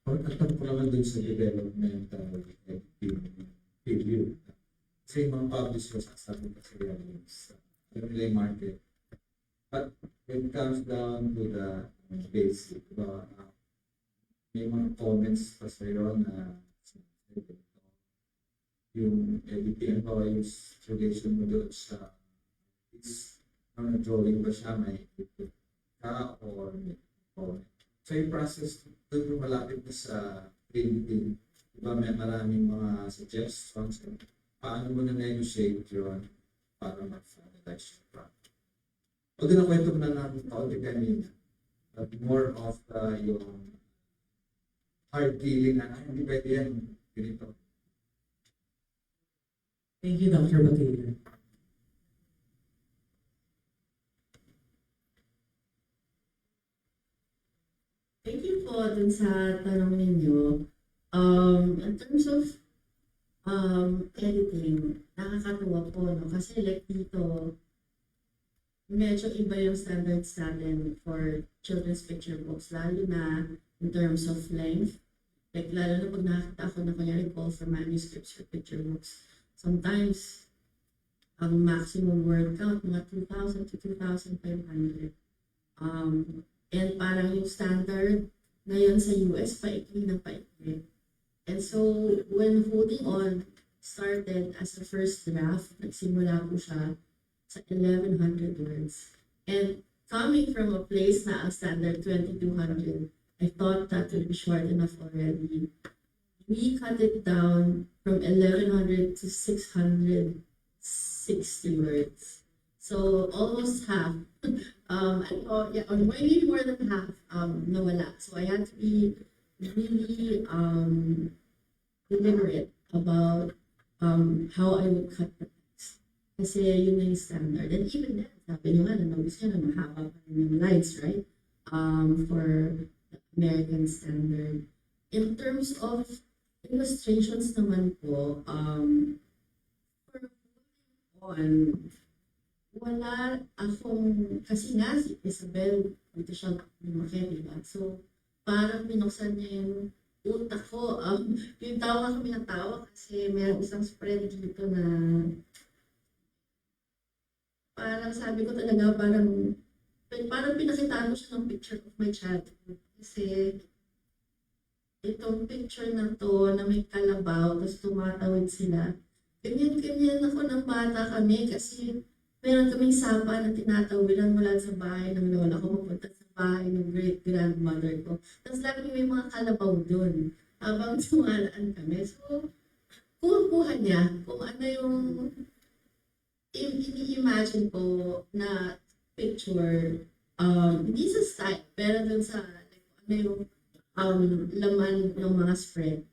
Pagkatapos ko naman dun sa developmental review. Kasi mga publishers sasabi kasi yung nila yung market. But when it comes down to the basic, may mga comments pa sa'yo na yung editing ko, yung relation mo doon sa drawing ba siya, may ka or may comment. So yung process doon yung malapit na sa printing, diba may maraming mga suggestions, paano mo na-negotiate yun para ma-finalize yung product. O din ang kwento mo na namin kaunti kanina, but more of yung hard dealing na, hindi pwede yan, ganito. Thank you, Dr. Bakiran. Thank you po dun sa tanong ninyo. In terms of editing, nakakatuwa po, no? Kasi like dito, medyo iba yung standards natin for children's picture books, lalo na in terms of length. Like lalo na pag nakakita ako na kunyari call for manuscripts for picture books, sometimes ang maximum word count, mga 2,000 to 2,500. And parang yung standard ngayon sa US, paikli ng paikli. And so, when Holding On started as a first draft, nagsimula po siya sa 1,100 words. And coming from a place na ang standard 2,200, I thought that would be short enough already. We cut it down from 1,100 to 660 words. So almost half. Or maybe more than half nawala. So I had to be really deliberate about how I would cut the text. Kasi yun na yung standard. And even then, sabi nyo nga, nanobiss ka na mahaba pa rin yung lines, right? For the American standard. In terms of illustrations naman po, for on, wala akong, kasi nga si Isabel, dito siya lumaki, diba? So, parang binuksan niya yung utak ko. Yung tawa kami ng tawa kasi may isang spread dito na parang sabi ko talaga, parang pinakitaan ko siya ng picture of my childhood. Kasi itong picture na to na may kalabaw, tapos tumatawid sila. Ganyan ako ng bata kami kasi meron kaming sapa na tinatawiran mula sa bahay ng lola ko papunta sa bahay ng great-grandmother ko. Tapos lagi may mga kalabaw doon habang tumalaan kami. So, kuha niya kung ano yung ini-imagine ko na picture, hindi sa style, pero doon sa ano yung laman ng mga spread.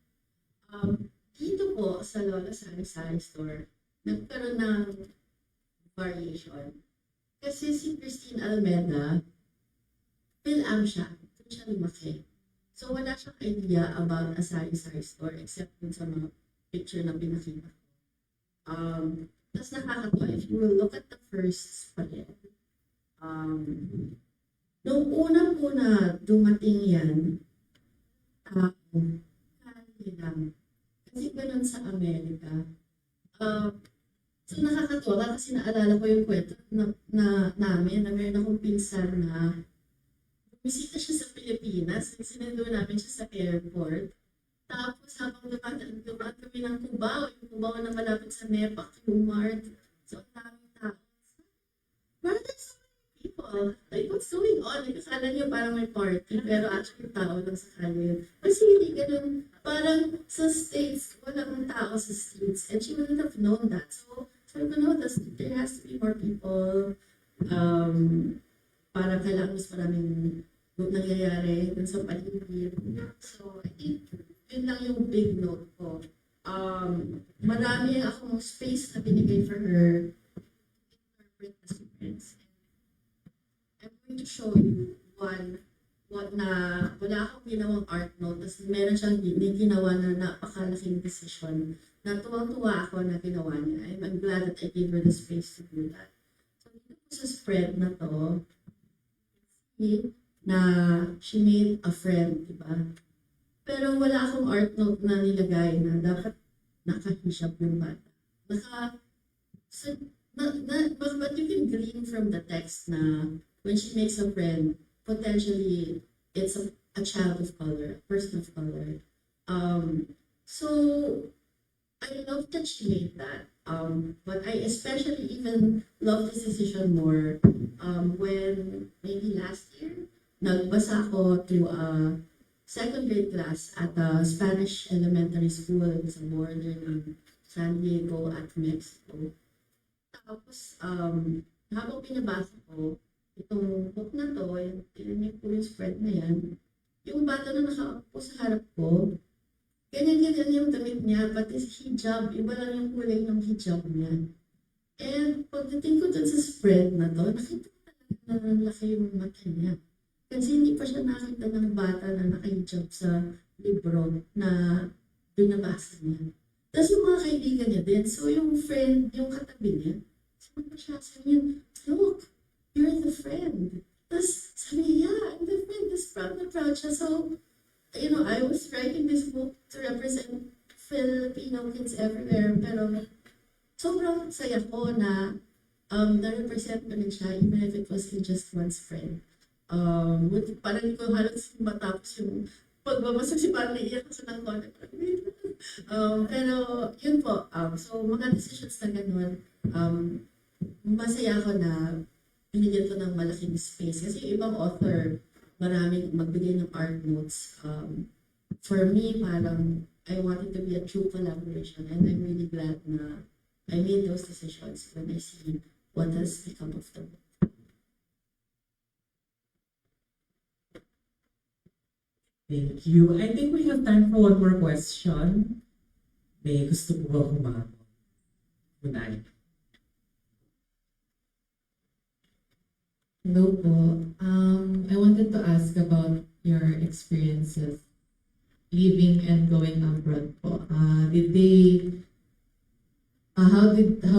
Dito po sa Lola Sari-Sari Store, nagkaroon ng variation. Kasi si Christine Almeda, Phil-Am siya. Doon siya lumaki. So wala siyang idea about a sari-sari store except dun sa mga picture na pinakita ko. Tapos nakakatawa, if you will look at the first spread, nung unang-una dumating yan, lang. Kasi ganun sa Amerika. So nakakatawa kasi naalala ko yung kwento namin na meron akong pinsan na bumisita siya sa Pilipinas. Sinundo namin siya sa airport. Tapos habang dumaan kami ng Cubao, yung Cubao na malapit sa NEPA, Q-Mart. So ang daming tao. Bakit there's so many people? Like, what's going on? Like, akala niyo parang may party, pero actually tao lang sa kanya. Kasi hindi ganun. Parang sa States, walang tao sa streets. And she wouldn't have known that. So we know that there has to be more people. Parang kailangan mas maraming nangyayari dun sa paligid. So I think yun lang yung big note ko. Marami akong space na binigay for her to interpret the students. I'm going to show you what na wala akong ginawang art note, tapos meron siyang ginawa na napakalaking decision na tuwang-tuwa ako na ginawa niya. I'm glad that I gave her the space to do that. So dito po sa spread na to, see na she made a friend, diba? Pero wala akong art note na nilagay na dapat nakahishap yung bata. But you can glean from the text na when she makes a friend, potentially it's a child of color, a person of color. So I love that she made that. But I especially even love this decision more when maybe last year, nagbasa ako to a second grade class at a Spanish elementary school sa border ng San Diego at Mexico. Tapos, habang pinabasa ko, itong book na to, yung spread na yan, yung bata na nakaupo sa harap ko, ganyan-ganyan yung damit niya, pati hijab, iba lang yung kulay ng hijab niya. And pagdating ko dun sa spread na to, nakita ko talaga na laki yung mata niya. Kasi hindi pa siya nakita ng bata na nakahijab sa libro na binabasa niya. Tapos yung mga kaibigan niya din, so yung friend, yung katabi niya, sabi niya, look, you're the friend. Tapos sabi niya, yeah, I'm the friend, this proud na proud siya. So, I was writing this book to represent Filipino kids everywhere, pero sobrang saya ko na na-represent ko rin siya, even if it was just one's friend. Parang hindi ko halos matapos yung pagbabasa si parang naiiyak ko sa nangkona. Pero yun po, so mga decisions na ganun, masaya ako na binigyan ko ng malaking space. Kasi yung ibang author, maraming magbigay ng art notes. For me, parang I want it to be a true collaboration, and I'm really glad na I made those decisions when I see what has become of the book. Thank you. I think we have time for one more question. May gusto po ba humabol? Unay. Hello po. I wanted to ask about your experiences living and going abroad po. How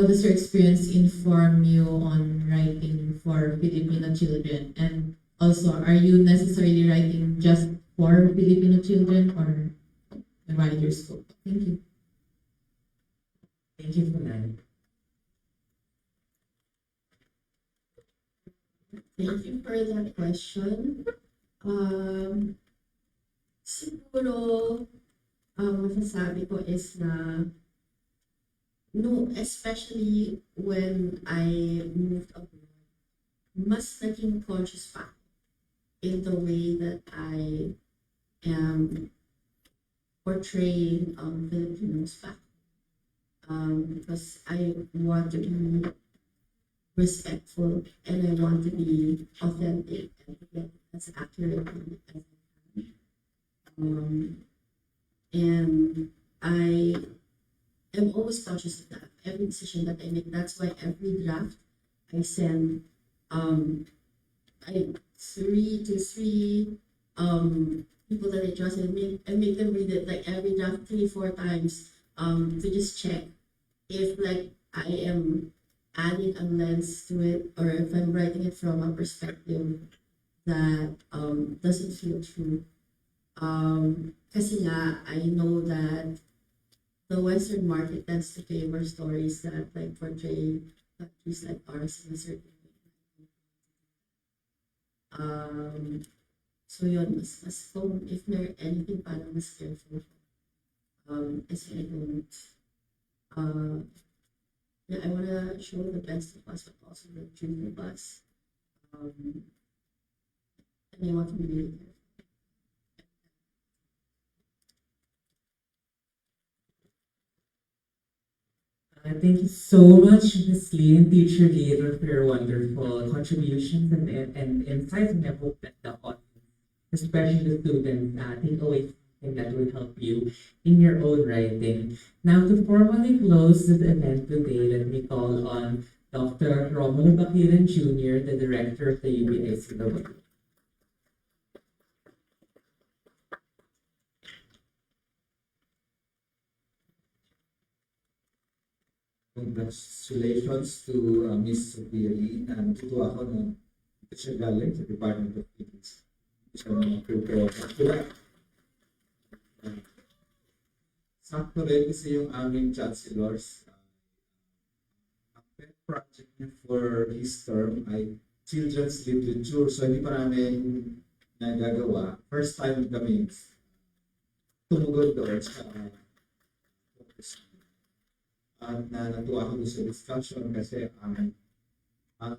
does your experience inform you on writing for Filipino children? And also, are you necessarily writing just for Filipino children or a wider scope? Thank you. Thank you, Unay. Thank you for that question. Siguro, masasabi ko is na, no, especially when I moved abroad, mas naging conscious pa in the way that I am portraying Filipinos back. Because I want to be respectful and I want to be authentic and to get as accurately as I can. And I am always conscious of that. Every decision that I make, that's why every draft I send three people that I trust and make them read it like every draft 3-4 times to just check if like I am adding a lens to it or if I'm writing it from a perspective that doesn't feel true. Kasi nga, I know that the Western market tends to favor stories that like portray countries like ours in a certain way. So yun, mas kung if there anything parang mas careful, is I don't, I wanna show the best of us, but also the truth of us. And I want to be really careful. Thank you so much, Ms. Lynn, teacher leader, for your wonderful contributions and insights. And I hope that the audience, especially the students, take away something that will help you in your own writing. Now, to formally close this event today, let me call on Dr. Romulo Bakiran Jr., the director of the UBICW. Congratulations to Ms. Sophia Lee. Natutuwa ako na ito siya galing sa Department of Physics. Siya prepare. Sakto rin kasi yung aming chancellors. Ang pet project niya for his term ay children's literature. So hindi pa namin nagagawa. First time kami tumugod doon sa at natuwa ako sa discussion kasi ang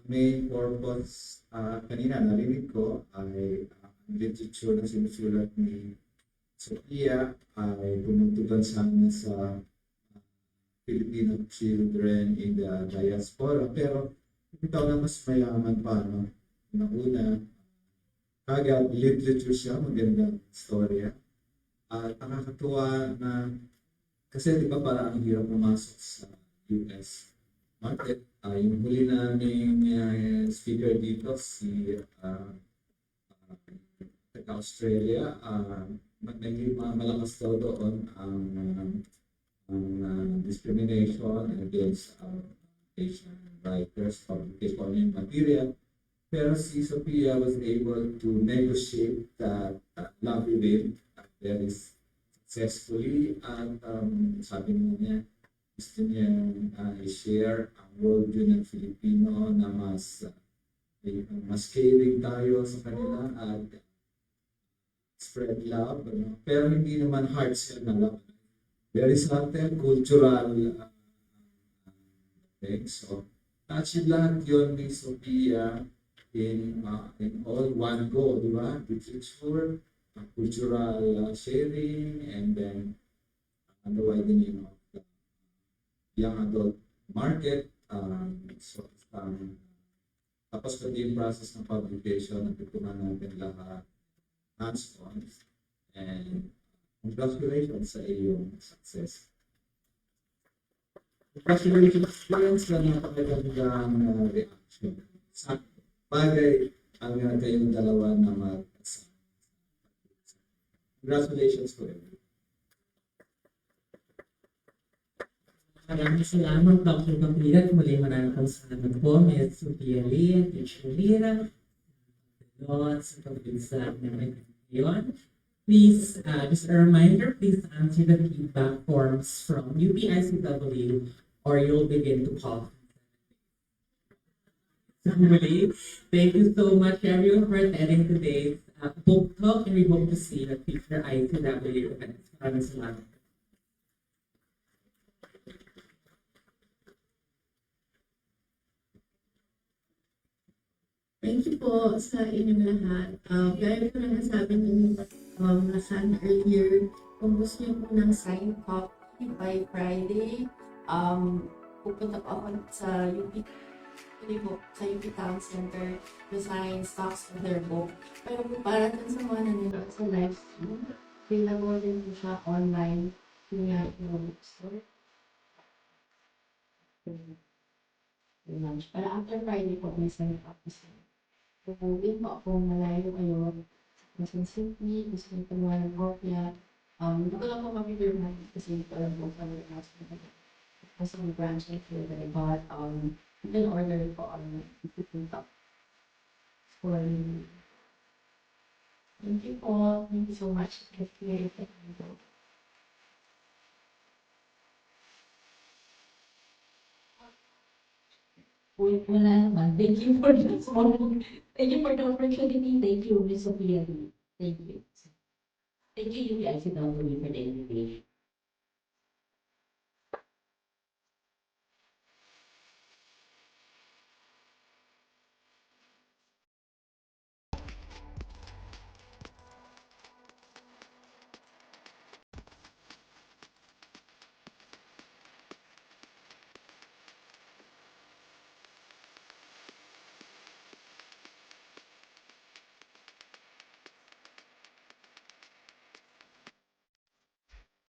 main purpose kanina narinig ko ay literature na sinusulat ni Sophia ay bumutugan sa amin sa Filipino children in the diaspora. Pero ikaw na mas mayaman pa, no? Una, kagad literature siya, magandang storya. At nakakatuwa na kasi di ba parang ang hirap pumasok sa US market. Yung huli naming speaker dito, si Australia, naging malakas daw doon ang discrimination against Asian writers, publication material. Pero si Sophia was able to negotiate that lobby rate very successfully at sabi niya, gusto niya i-share ang worldview ng Filipino na mas caring tayo sa kanila at spread love, pero hindi naman hard sell na love. Very subtle, cultural things. So, na-achieve lahat yun ni Sophia in all one go, di ba? Literature, cultural sharing, and then the widening of the young adult market. Tapos pati yung process ng publication, natutunan natin lahat hands-on. And congratulations sa iyong success. Congratulations experience na napakagandang reaction. Sa bagay ang kayong dalawa na mag-asama. Congratulations po everyone. Maraming salamat, Dr. Gabriela. Muli maraming salamat po, Ms. Sophia Lee, Teacher Lira, Lots, sa pag-exam namin ngayon. Please, just a reminder, please answer the feedback forms from UPICW or you'll begin to call. So, muli, thank you so much everyone for attending today's book talk, and we hope to see you at future ICW events. Maraming salamat. Thank you po sa inyong lahat. Gaya ko na nasabi ni Lasan earlier, kung gusto niyo po ng signed copy by Friday, pupunta po ako sa UP Town Center to sign stocks of their book. Pero po para dun sa mga nanonood sa live stream, available din po siya online yung bookstore. Para after Friday po, may sign copies. So, yun po kung malayo kayo sa Quezon City, gusto nyo kumuha ng kopya. Hindi ko lang po mapipirman kasi ito lang po sa mga house na kasi yung branch na ito that I bought. You can order it po on TikTok. So, thank you po. Thank you so much. Thank you. Wala naman. Thank you for this moment. Thank you for the opportunity. Thank you, Ms. Sophia. Thank you. Thank you, UPICW, for the invitation.